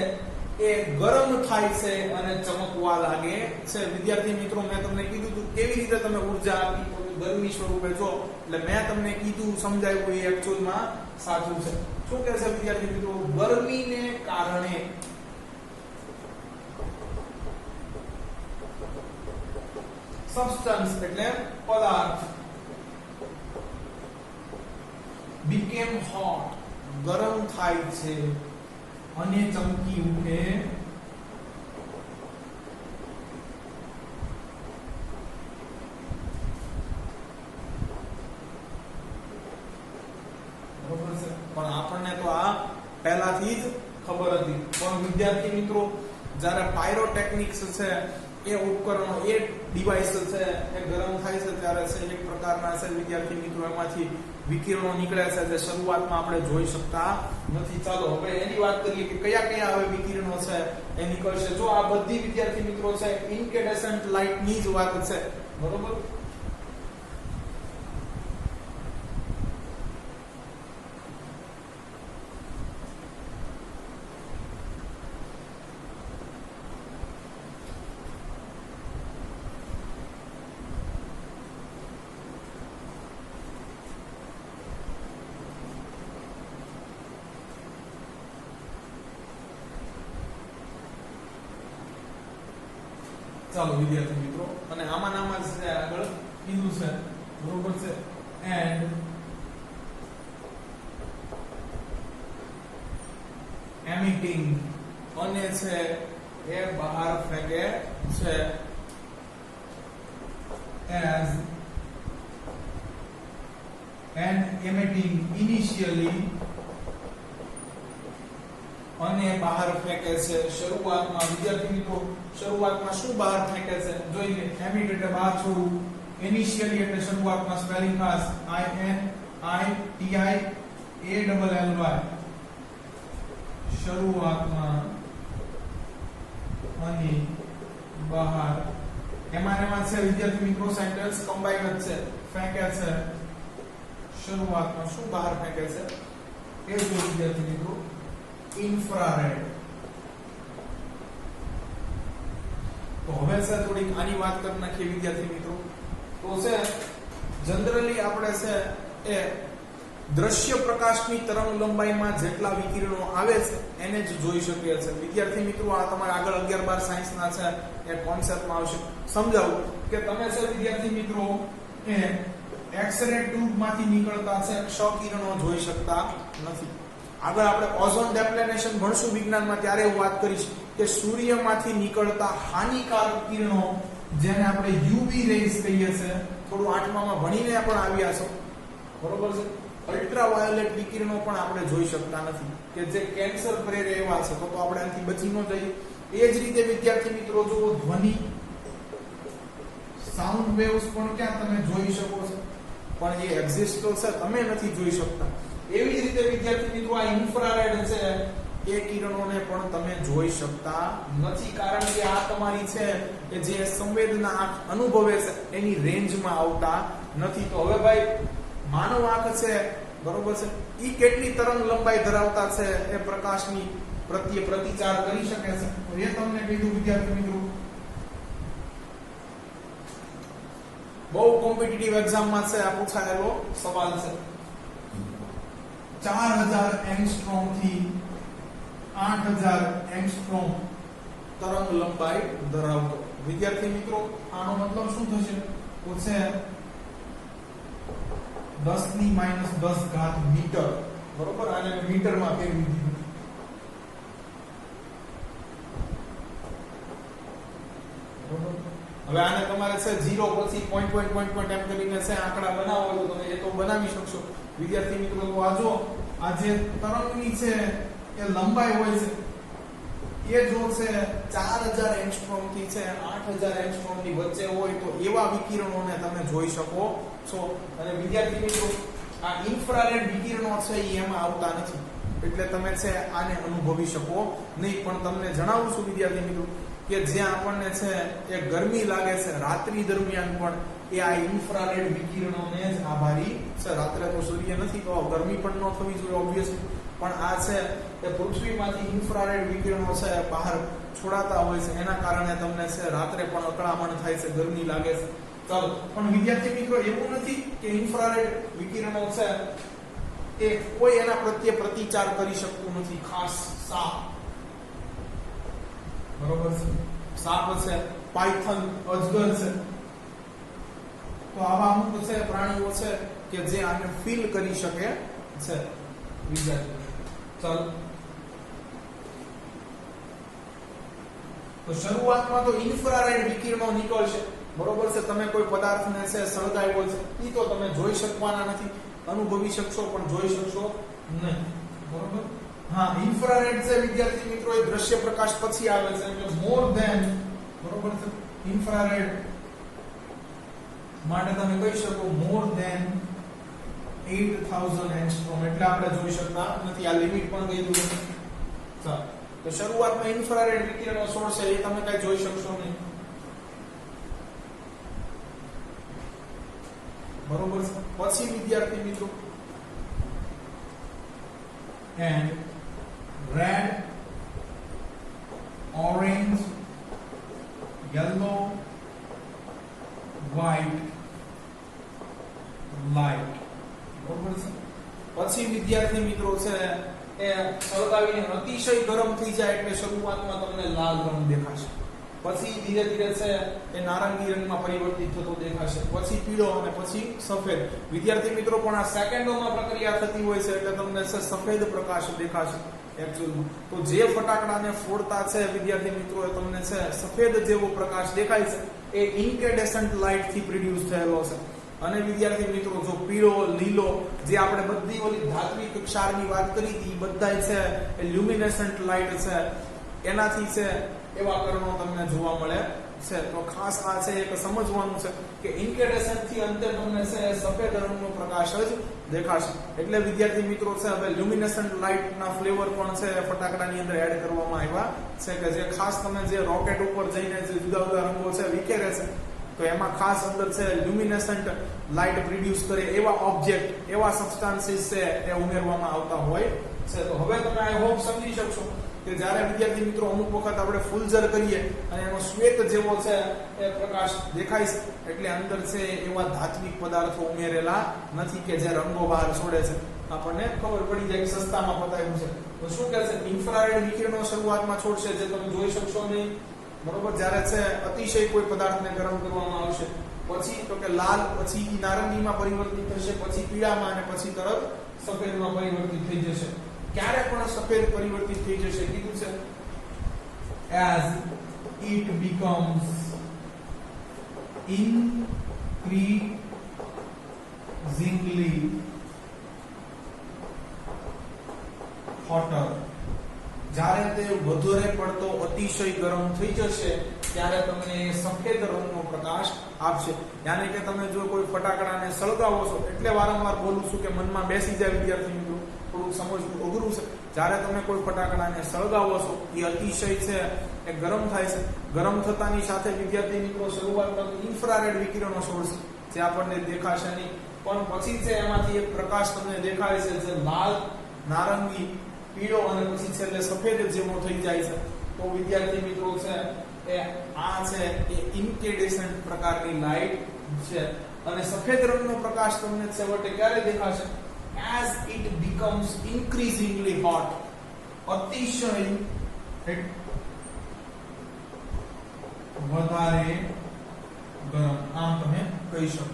S1: એ ગરમ થાય છે અને ચમકવા લાગે છે. વિદ્યાર્થી મિત્રો મેં તમને કીધું હતું કેવી રીતે તમે ઉર્જા આપી તો ગરમી સ્વરૂપે જો, એટલે મેં તમને કીધું સમજાવ્યું એ એકચ્યુઅલમાં સાચું છે. શું કહે છે વિદ્યાર્થી મિત્રો? ગરમીને કારણે સબસ્ટન્સ એટલે પદાર્થ became hot ગરમ થાય છે અને ચમકી ઉઠે બરોબર છે. પણ આપણને તો આ પહેલાથી જ ખબર હતી. પણ વિદ્યાર્થી મિત્રો જ્યારે પાયરોટેકનિક્સ છે એ ઉપકરણો એ ડિવાઇસ છે એ ગરમ થાય છે ત્યારે છે એક પ્રકારના છે વિદ્યાર્થી મિત્રો એમાંથી વિકિરણો નીકળે છે જે શરૂઆતમાં આપણે જોઈ શકતા નથી. ચાલો હવે એની વાત કરીએ કે કયા કયા હવે વિકિરણો છે એ નીકળશે. જો આ બધી વિદ્યાર્થી મિત્રો છે ઇન્કેન્ડેસન્ટ લાઇટ ની જ વાત છે. બરોબર. ચાલો વિદ્યાર્થી મિત્રો, અને આમાં નામાં છે આગળ કીધું છે બરોબર છે એન્ડ એમિટિંગ અને છે એ બહાર ફેંકે છે as and emitting initially અને બહાર ફેંકે છે શરૂઆતમાં. વિદ્યાર્થી મિત્રો શરૂઆતમાં શું બહાર ફેંકે છે જોઈએ. એમિટ એટલે બહાર છોડવું, ઇનિશિયલી એટલે શરૂઆતમાં સ્પેલિંગ ખાસ I N I T I A double L Y શરૂઆતમાં અને બહાર. એમાં છે વિદ્યાર્થી મિત્રો સેન્ટેન્સ કમ્બાઈન જ છે. ફેંકે છે શરૂઆતમાં શું બહાર ફેંકે છે એ જો વિદ્યાર્થી મિત્રો ઇન્ફ્રારેડ. તો હવે છે થોડીક આની વાત કરી નાખીએ વિદ્યાર્થી મિત્રો. તો છે જનરલી આપણે છે એ દ્રશ્ય પ્રકાશની તરંગ લંબાઈમાં જેટલા વિકિરણો આવે છે એને જ જોઈ શકીએ છીએ. વિદ્યાર્થી મિત્રો આ તમારે આગળ 11-12 સાયન્સના છે એ કોન્સેપ્ટમાં આવશે. સમજાવું કે તમે છે વિદ્યાર્થી મિત્રો એ એક્સ-રે ટ્યુબમાંથી નીકળતા છે ક્ષ-કિરણો જોઈ શકતા નથી. આગળ આપણે ઓઝોન ડેપ્લેનેશન ભણશું વિજ્ઞાનમાં ત્યારે હું વાત કરીશ કે સૂર્યમાંથી નીકળતા હાનિકારક કિરણો જેને આપણે યુવી રેઝ કહીએ છીએ, થોડું 8મામાં ભણીને પણ આવ્યા છો બરોબર છે. અલ્ટ્રાવાયોલેટ વિકિરણો પણ આપણે જોઈ શકતા નથી કે જે કેન્સર પ્રેરે એવા છે, તો આપણે આનાથી બચી ન જઈએ. એ જ રીતે વિદ્યાર્થી મિત્રો જો ધ્વનિ સાઉન્ડ વેવ્સ પણ ક્યાં તમે જોઈ શકો છો, પણ એ એક્ઝિસ્ટ તો છે, તમે નથી જોઈ શકતા. એવી જ રીતે વિદ્યાર્થી મિત્રો આ ઇન્ફ્રારેડ છે એ કિરણોને પણ તમે જોઈ શકતા નથી, કારણ કે આ તમારી છે કે જે સંવેદના આંખ અનુભવે છે એની રેન્જમાં આવતા નથી. તો હવે ભાઈ માનવ આંખ છે બરોબર છે, ઈ કેટલી તરંગ લંબાઈ ધરાવતા છે એ પ્રકાશની પ્રત્યે પ્રતિચાર કરી શકે છે. તો એ તમને કીધું વિદ્યાર્થી મિત્રો. બહુ કોમ્પિટિટિવ એક્ઝામમાં છે આ પૂછાયેલો સવાલ છે. 4000 એંગસ્ટ્રોમ થી 8000 એંગસ્ટ્રોમ તરંગ લંબાઈ ધરાવતો. વિદ્યાર્થી મિત્રો આનો મતલબ શું થશે? તો છે 10 - 10 મીટર બરોબર. આને મીટરમાં ફેરવી દીધું. બરોબર. હવે આને તમારે છે 0 પછી પોઈન્ટ એમ કરીને છે આંકડા બનાવો તો તમે એ તો બનાવી શકશો. વિદ્યાર્થી મિત્રો તો આ જો આ જે તરંગની છે એ લંબાઈ હોય છે એ જો છે 4000 એંગસ્ટ્રોમ થી છે 8000 એંગસ્ટ્રોમ ની વચ્ચે હોય તો એવા વિકિરણોને તમે જોઈ શકો છો. અને વિદ્યાર્થી મિત્રો આ ઇન્ફ્રારેડ વિકિરણો છે એ એમાં આવતા નથી, એટલે તમે છે આને અનુભવી શકો નહીં. પણ તમને જણાવું છું વિદ્યાર્થી મિત્રો કે જ્યાં આપણને છે એ ગરમી લાગે છે રાત્રિ દરમિયાન પણ એ આ ઇન્ફ્રારેડ વિકિરણોને જ આભારી છે. રાત્રે તો સૂર્ય નથી તો ગરમી પણ ન થવી જોઈએ ઓબ્વિયસલી. પણ આ છે એ પૃથ્વીમાંથી ઇન્ફ્રારેડ વિકિરણો છે બહાર છોડાતા હોય છે, એના કારણે તમને છે રાત્રે પણ અકળામણ થાય છે, ગરમી લાગે છે. ચાલો, પણ વિદ્યાર્થી મિત્રો એવું નથી કે ઇન્ફ્રારેડ વિકિરણો છે એ કોઈ એના પ્રત્યે પ્રતિચાર કરી શકતું નથી. ખાસ સાપ, બરોબર છે, સાપ છે, પાયથન, અજગર છે, તો આવા અમુક છે પ્રાણીઓ છે કે જે આને ફીલ કરી શકે છે. વિદ્યાર્થી ચાલો, તો શરૂઆતમાં તો ઇન્ફ્રારેડ વિકિરણો નીકળશે, બરોબર છે. તમે કોઈ પદાર્થને છે સળગાવ્યો છે ઈ તો તમે જોઈ શકવાના નથી, અનુભવી શકશો પણ જોઈ શકશો નહીં, બરોબર. હા, ઇન્ફ્રારેડ છે વિદ્યાર્થી મિત્રો એ દ્રશ્ય પ્રકાશ પછી આવે છે, એટલે મોર ધેન, બરોબર છે, ઇન્ફ્રારેડ માટે તમે કહી શકો મોર ધેન 8000 એંગસ્ટ્રોમ, એટલે આપણે જોઈ શકતા નથી. આ લિમિટ પણ કીધું છે. ચાલો, તો શરૂઆતમાં ઇન્ફ્રારેડ વિકિરણો છોડશે એ તમે કઈ જોઈ શકશો નહીં, બરોબર છે. પછી વિદ્યાર્થી મિત્રો and red, orange, yellow, white light, બરોબર છે. પછી વિદ્યાર્થી મિત્રો છે એ સળગાવીને અતિશય ગરમ થઈ જાય એટલે શરૂઆતમાં તમને લાલ રંગ દેખાશે, પછી ધીરે ધીરે છે એ નારંગી રંગમાં પરિવર્તિત થતો દેખાશે, પછી પીળો અને પછી સફેદ. વિદ્યાર્થી મિત્રો પણ આ સેકન્ડોમાં પ્રક્રિયા થતી હોય છે એટલે તમને છે સફેદ પ્રકાશ દેખાશે એકચ્યુઅલમાં. તો જે ફટાકડાને ફોડતા છે વિદ્યાર્થી મિત્રો એ તમને છે સફેદ જેવો પ્રકાશ દેખાય છે, એ ઇન્કેન્ડેસન્ટ લાઇટ થી પ્રોડ્યુસ થયેલો છે. અને વિદ્યાર્થી મિત્રો જો પીળો, લીલો, જે આપણે બધી ઓલી ધાત્વિક ક્ષારની વાત કરી હતી, બધા છે એ લ્યુમિનેસન્ટ લાઇટ છે, એનાથી છે એવા કિરણો તમને જોવા મળે છે. તો ખાસ આ છે એક સમજવાનું છે કે ઇન્કેન્ડેસન્ટ થી અંતે તમને છે સફેદ રંગનો પ્રકાશ જ દેખાશે. એટલે વિદ્યાર્થી મિત્રો છે હવે લ્યુમિનેસન્ટ લાઇટના ફ્લેવર પણ છે ફટાકડાની અંદર એડ કરવામાં આવ્યા છે, કે જે ખાસ તમે જે રોકેટ ઉપર જઈને જે જુદા જુદા રંગો છે વિખેરે છે, તો એમાં ખાસ અંદર છે લ્યુમિનેસન્ટ લાઇટ પ્રોડ્યુસ કરે એવા ઓબ્જેક્ટ, એવા સબસ્ટાન્સીસ છે એ ઉમેરવામાં આવતા હોય છે. તો હવે તમે આઈ હોપ સમજી શકશો કે જ્યારે વિદ્યાર્થી મિત્રો અમુક વખત આપણે ફૂલઝર કરીએ અને એનો શ્વેત જેવો છે એ પ્રકાશ દેખાય છે, એટલે અંદર છે એવા ધાત્વિક પદાર્થો ઉમેરેલા નથી કે જે રંગો બહાર છોડે છે. આપણને ખબર પડી જાય કે સસ્તામાં બતાવ્યું છે. તો શું કહે છે, ઇન્ફ્રારેડ વિકિરણો શરૂઆતમાં છોડશે જે તમે જોઈ શકશો નહીં, બરોબર. જ્યારે છે અતિશય કોઈ પદાર્થને ગરમ કરવામાં આવશે, પછી તો કે લાલ, પછી નારંગીમાં પરિવર્તિત થશે, પછી પીળામાં અને પછી તરત સફેદમાં પરિવર્તિત થઈ જશે. ક્યારે પણ સફેદ પરિવર્તિત થઈ જશે કીધું છે, as it becomes increasingly hotter, જ્યારે તે વધારે પડતો અતિશય ગરમ થઈ જશે ત્યારે તમને સફેદ રંગનો પ્રકાશ આપશે. યાને કે તમે જો કોઈ ફટાકડાને સળગાવો છો, એટલે વારંવાર બોલું છું કે મનમાં બેસી જાય વિદ્યાર્થી મિત્રો, થોડુંક સમજવું અઘરું છે. જ્યારે તમે કોઈ ફટાકડાને સળગાવો છો એ અતિશય છે એ ગરમ થાય છે. ગરમ થતાની સાથે વિદ્યાર્થી મિત્રો શરૂઆતમાં ઇન્ફ્રારેડ વિકિરણો છોડશે જે આપણને દેખાશે નહીં, પણ પછી છે એમાંથી એક પ્રકાશ તમને દેખાય છે જે લાલ, નારંગી, પીળો અને પછી છેલ્લે સફેદ જેવો થઈ જાય છે. તો વિદ્યાર્થી મિત્રો છે એ આ છે એ ઇન્કેન્ડેસન્ટ પ્રકારની લાઇટ છે. અને સફેદ રંગનો પ્રકાશ તમને છેવટે ક્યારે દેખાશે, as it becomes increasingly hot, અતિશય વધારે ગરમ, આમ તમે કહી શકો.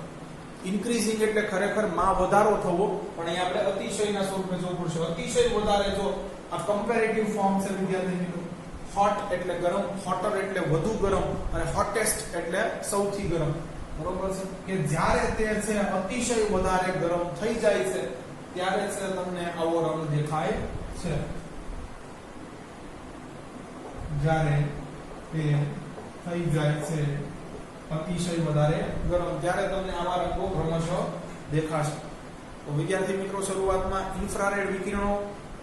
S1: ઇન્ક્રીઝિંગ એટલે ખરેખર માં વધારો થવો, પણ અહીં આપણે અતિશયના સ્વરૂપે જોવું પડશે. અતિશય વધારે જો આ કમ્પેરેટિવ ફોર્મ છે વિદ્યાર્થી મિત્રો. હોટ એટલે ગરમ, હોટર એટલે વધુ ગરમ, અને હોટેસ્ટ એટલે સૌથી ગરમ, બરોબર છે. કે જ્યારે તે છે અતિશય વધારે ગરમ થઈ જાય છે ત્યારે છે તમને આવો રંગ દેખાય છે. જ્યારે તે થઈ જાય છે અતિશય વધારે ગરમ ત્યારે તમને આવા રંગો ક્રમશઃ દેખાશે. તો વિદ્યાર્થી મિત્રો શરૂઆતમાં ઇન્ફ્રારેડ વિકિરણો,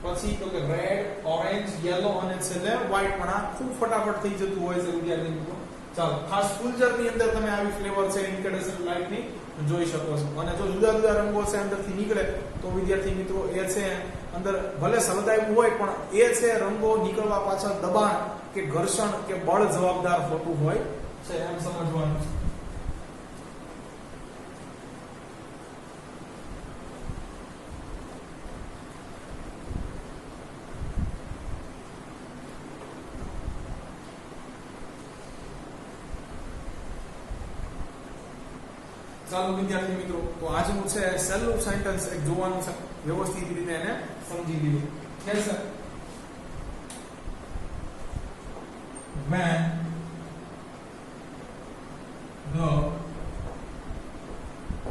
S1: પછી તો કે રેડ, ઓરેન્જ, યલો અને છેલ્લે વ્હાઇટ, પણ આ ખૂબ ફટાફટ થઈ જતું હોય છે વિદ્યાર્થી મિત્રો. ચાલો, ખાસ ફૂલઝર ની અંદર તમે આવી ફ્લેવર છે ઇન્કેન્ડેસન્ટ લાઇટ ની જોઈ શકો છો. અને જો જુદા જુદા રંગો છે અંદરથી નીકળે તો વિદ્યાર્થી મિત્રો એ છે અંદર ભલે સળગાવ્યું હોય પણ એ છે રંગો નીકળવા પાછળ દબાણ કે ઘર્ષણ કે બળ જવાબદાર હોતું હોય છે, એમ સમજવાનું છે. ચાલો વિદ્યાર્થી મિત્રો, તો આજનું છે સહેલું સેન્ટેન્સ એક જોવાનું છે, વ્યવસ્થિત રીતે એને સમજી લીધું છે sir. When the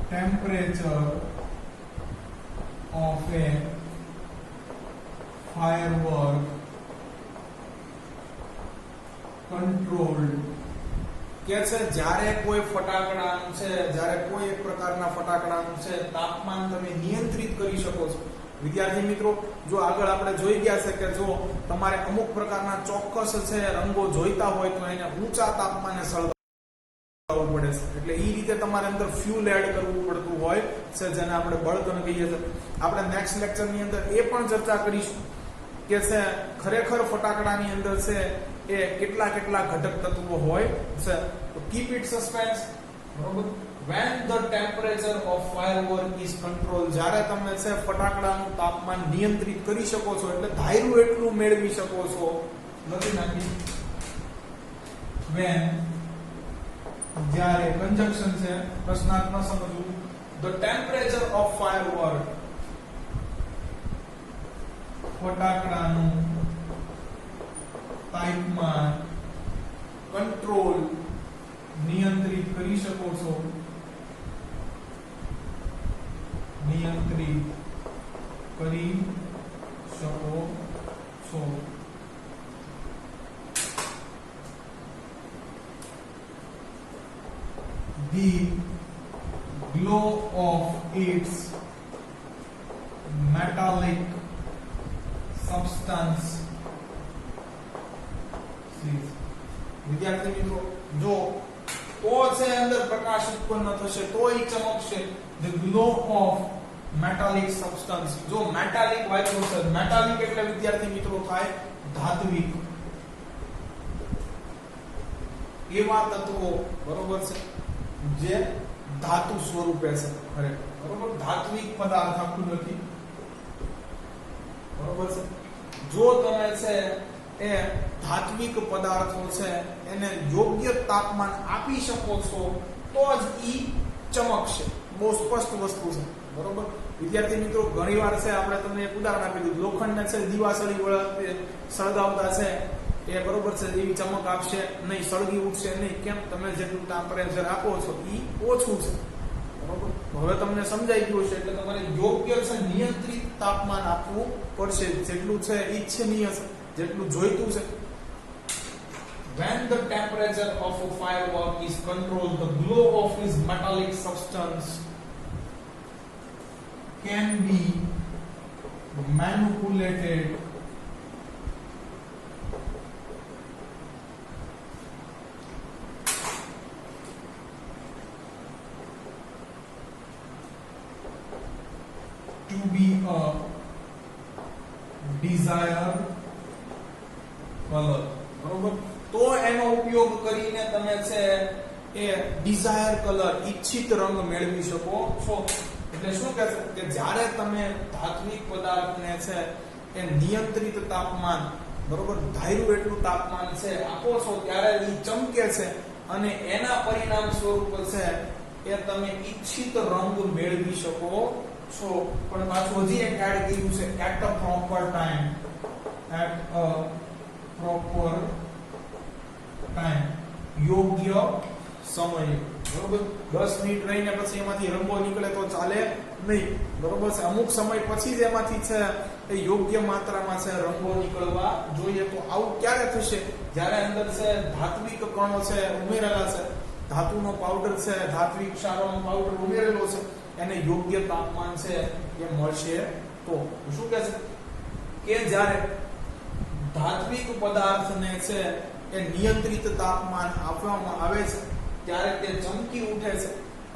S1: temperature of a firework controlled, કે છે જ્યારે કોઈ ફટાકડાનું છે, જ્યારે કોઈ એક પ્રકારના ફટાકડાનું છે તાપમાન તમે નિયંત્રિત કરી શકો છો. વિદ્યાર્થી મિત્રો, જો આગળ આપણે જોઈ ગયા છે કે જો તમારે અમુક પ્રકારના ચોક્કસ છે રંગો જોઈતા હોય તો એને ઊંચા તાપમાને સળગાવવું પડે છે, એટલે એ રીતે તમારે અંદર ફ્યુલ એડ કરવું પડતું હોય છે, જેને આપણે બળતણ કહીએ છીએ. આપણે નેક્સ્ટ લેક્ચરની અંદર એ પણ ચર્ચા કરીશું કે છે ખરેખર ફટાકડાની અંદર છે એ કેટલા ઘટક તત્વો હોય છે. તો કીપ ઇટ સસ્પેન્સ, બરોબર. When the temperature of firework is controlled, જ્યારે તમે છે ફટાકડાનું તાપમાન નિયંત્રિત કરી શકો છો, એટલે ધાર્યું એટલું મેળવી શકો છો. નથી નાખી. When, જ્યારે કંજક્શન છે, પ્રશ્નાર્થ ન સમજવું. The temperature of firework, ફટાકડાનું તાપમાન કંટ્રોલ નિયંત્રિત કરી શકો છો. નિયંત્રિત કરી શકો છો. The glow of its metallic substance. વિદ્યાર્થી મિત્રો, જો તો છે અંદર પ્રકાશ ઉત્પન્ન થશે તો એ ચમકશે. The glow of metallic substance, જો મેટાલિક વાક્યો છે, મેટાલિક એટલે વિદ્યાર્થી મિત્રો થાય ધાત્વિક એવા તત્વો, બરોબર છે, જે ધાતુ સ્વરૂપે છે. બરોબર, ધાત્વિક પદાર્થ આખું નથી, બરોબર છે. જો તમે છે એ ધાત્વિક પદાર્થો છે એને યોગ્ય તાપમાન આપી શકો છો તો જ ઈ ચમકશે. બહુ સ્પષ્ટ વસ્તુ છે, બરોબર. વિદ્યાર્થી મિત્રો, ઘણીવાર છે આપણે તમને એક ઉદાહરણ આપી દીધું, લોખંડને છે દીવાસળી વડે સળગાવતા છે એ બરોબર છે એવી ચમક આપશે નહીં, સળગી ઉઠશે નહીં. કેમ? તમે જેટલું ટેમ્પરેચર આપો છો ઈ ઓછું છે, બરોબર. હવે તમને સમજાઈ ગયું છે, એટલે તમારે યોગ્ય છે નિયંત્રિત તાપમાન આપવું પડશે, જેટલું છે ઈચ્છનીય છે, જેટલું જોઈતું છે. When the temperature of a firework is controlled, the glow of its metallic substance can be manipulated to be a desired color. બરોબર. તો એનો ઉપયોગ કરીને તમે છે એ ડિઝાયર કલર, ઈચ્છિત રંગ મેળવી શકો છો. એટલે શું કહે છે કે જ્યારે તમે ધાત્વિક પદાર્થને છે એ નિયંત્રિત તાપમાન, બરોબર, ધાર્યું એટલું તાપમાન છે આપો છો ત્યારે એ ચમકે છે અને એના પરિણામ સ્વરૂપ છે એ તમે ઈચ્છિત રંગ મેળવી શકો છો. પણ પાછું હજી એક એડ કર્યું છે, at a proper time. At a proper time, યોગ્ય સમય. બરોબર, 10 મિનિટ રહીને પછી એમાંથી રંગો નીકળે તો ચાલે નહીં, બરોબર છે. અમુક સમય પછી જ એમાંથી છે એ યોગ્ય માત્રામાં છે રંગો નીકળવા જોઈએ. તો આવું ક્યારે થશે? જ્યારે અંદર છે ધાત્વિક કણો છે ઉમેરેલા છે, ધાતુનો પાવડર છે, ધાત્વિક ક્ષારોનો પાવડર ઉમેરેલો છે, એને યોગ્ય તાપમાન છે એ મળશે. તો શું કહે છે કે જ્યારે ધાત્વિક પદાર્થને છે એ નિયંત્રિત તાપમાન આપવામાં આવે છે ત્યારે તે ચમકી ઉઠે છે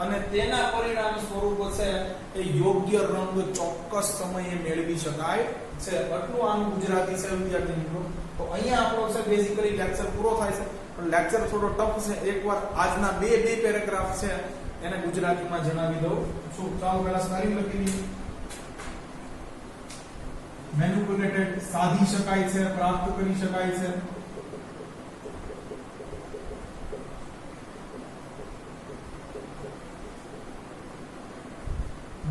S1: અને તેના પરિણામ સ્વરૂપ છે એ યોગ્ય રંગ ચોક્કસ સમયે મેળવી શકાય છે. આટલું આનું ગુજરાતી છે વિદ્યાર્થી મિત્રો. તો અહીંયા આપણો છે બેઝિકલી લેક્ચર પૂરો થાય છે, પણ લેક્ચર થોડો ટફ છે. એકવાર આજના બે પેરેગ્રાફ છે એને ગુજરાતીમાં જણાવી દઉં છું. ચાલો પહેલા સ્પેલિંગ લખી લઈએ. મેનિપ્યુલેટેડ સાધી શકાય છે, પ્રાપ્ત કરી શકાય છે.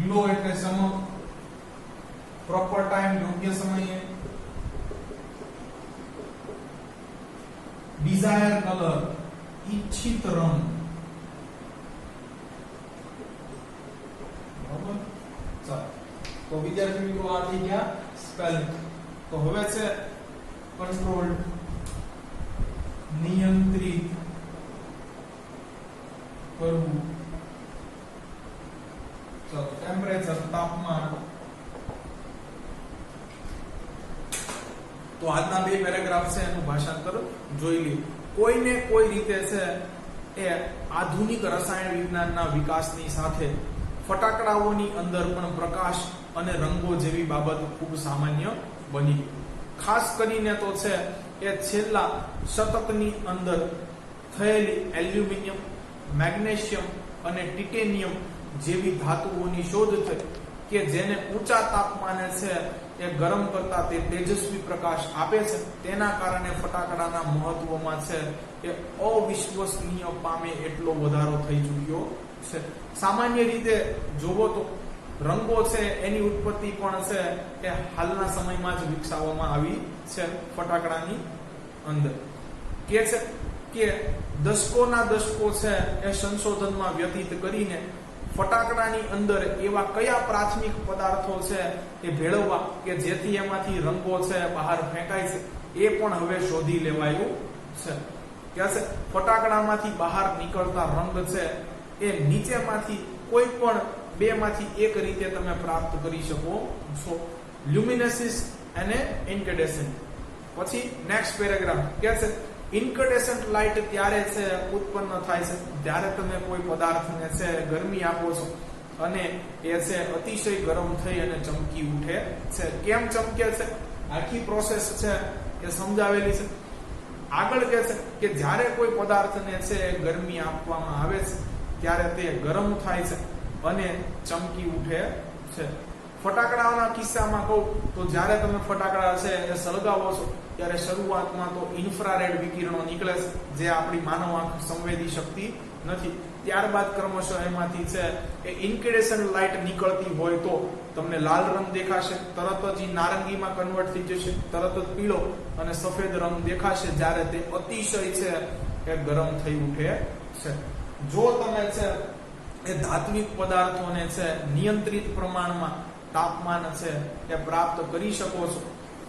S1: ગ્લો એટલે ચમક, પ્રોપર ટાઈમ યોગ્ય સમયે. ડિઝાયર કલર ઈચ્છિત રંગ. બરાબર. ચાલો તો વિદ્યાર્થી મિત્રો આ થઈ ગયા સ્પેલિંગ. તો હવે છે કંટ્રોલ્ડ, નિયંત્રિત કરવું. ચાલો ટેમ્પરેચર તાપમાન. તો આજના બે પેરેગ્રાફ છે એનું ભાષાંતર જોઈ લે. કોઈને કોઈ રીતે છે એ આધુનિક રસાયણ વિજ્ઞાનના વિકાસની સાથે ફટાકડાઓની અંદર પણ પ્રકાશ અને રંગો જેવી બાબત ખૂબ સામાન્ય બની. ખાસ કરીને તો છે એ છેલ્લા શતકની અંદર થયેલી એલ્યુમિનિયમ, મેગ્નેશિયમ અને ટિટેનિયમ જેવી ધાતુઓની શોધ થઈ કે જેને ઊંચા તાપમાને છે એ ગરમ કરતા તે તેજસ્વી પ્રકાશ આપે છે. તેના કારણે ફટાકડાના મહત્વમાં છે એ અવિશ્વસનીય પામે એટલો વધારો થઈ ચૂક્યો છે. સામાન્ય રીતે જોવો તો રંગો છે એની ઉત્પત્તિ પણ છે એ હાલના સમયમાં જ વિકસાવવામાં આવી છે. ફટાકડાની અંદર કે છે કે દશકોના દશકો છે એ સંશોધનમાં વ્યતીત કરીને ફટાકડાની અંદર એવા કયા પ્રાથમિક પદાર્થો છે એ ભેળવવા કે જેથી એમાંથી રંગો છે બહાર ફેંકાય છે એ પણ હવે શોધી લેવાયું છે. કે છે ફટાકડામાંથી બહાર નીકળતા રંગ છે એ નીચેમાંથી કોઈ પણ બેમાંથી એક રીતે તમે પ્રાપ્ત કરી શકો છો. લ્યુમિનેસિસ અને ઇન્કેન્ડેસન્ટ. પછી નેક્સ્ટ પેરેગ્રાફ કે છે ઇન્કેન્ડેસન્ટ લાઇટ ત્યારે છે ઉત્પન્ન થાય છે જ્યારે તમે કોઈ પદાર્થને છે ગરમી આપો છો અને એ છે અતિશય ગરમ થઈ અને ચમકી ઉઠે છે. કેમ ચમકે છે આખી પ્રોસેસ છે એ સમજાવેલી છે. આગળ કે છે કે જ્યારે કોઈ પદાર્થને છે ગરમી આપવામાં આવે છે ત્યારે તે ગરમ થાય છે અને ચમકી ઉઠે છે. ફટાકડાના કિસ્સામાં કહું તો જ્યારે તમે ફટાકડા છે એ સળગાવો છો ત્યારે શરૂઆતમાં તો ઇન્ફ્રારેડ વિકિરણો નીકળે છે જે આપણી માનવ આંખ સંવેદી શકતી નથી. ત્યારબાદ ક્રમશઃ એમાંથી છે એ ઇન્કેન્ડેસન્ટ લાઇટ નીકળતી હોય તો તમને લાલ રંગ દેખાશે, તરત જ નારંગીમાં કન્વર્ટ થઈ જશે, તરત જ પીળો અને સફેદ રંગ દેખાશે જ્યારે તે અતિશય છે એ ગરમ થઈ ઉઠે છે. જો તમે છે એ ધાત્વિક પદાર્થોને છે નિયંત્રિત પ્રમાણમાં તાપમાન છે એ પ્રાપ્ત કરી શકો છો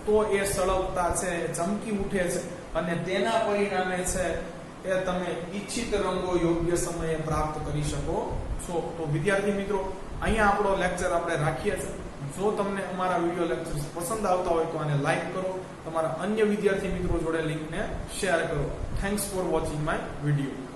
S1: તો એ સળગતા છે ચમકી ઉઠે છે અને તેના પરિણામે છે એ તમે ઈચ્છિત રંગો યોગ્ય સમયે પ્રાપ્ત કરી શકો છો. તો વિદ્યાર્થી મિત્રો અહીંયા આપણો લેક્ચર આપણે રાખીએ છીએ. જો તમને અમારા વિડીયો લેક્ચર્સ પસંદ આવતા હોય તો આને લાઈક કરો, તમારા અન્ય વિદ્યાર્થી મિત્રો જોડે લિંકને શેર કરો. Thanks for watching my video.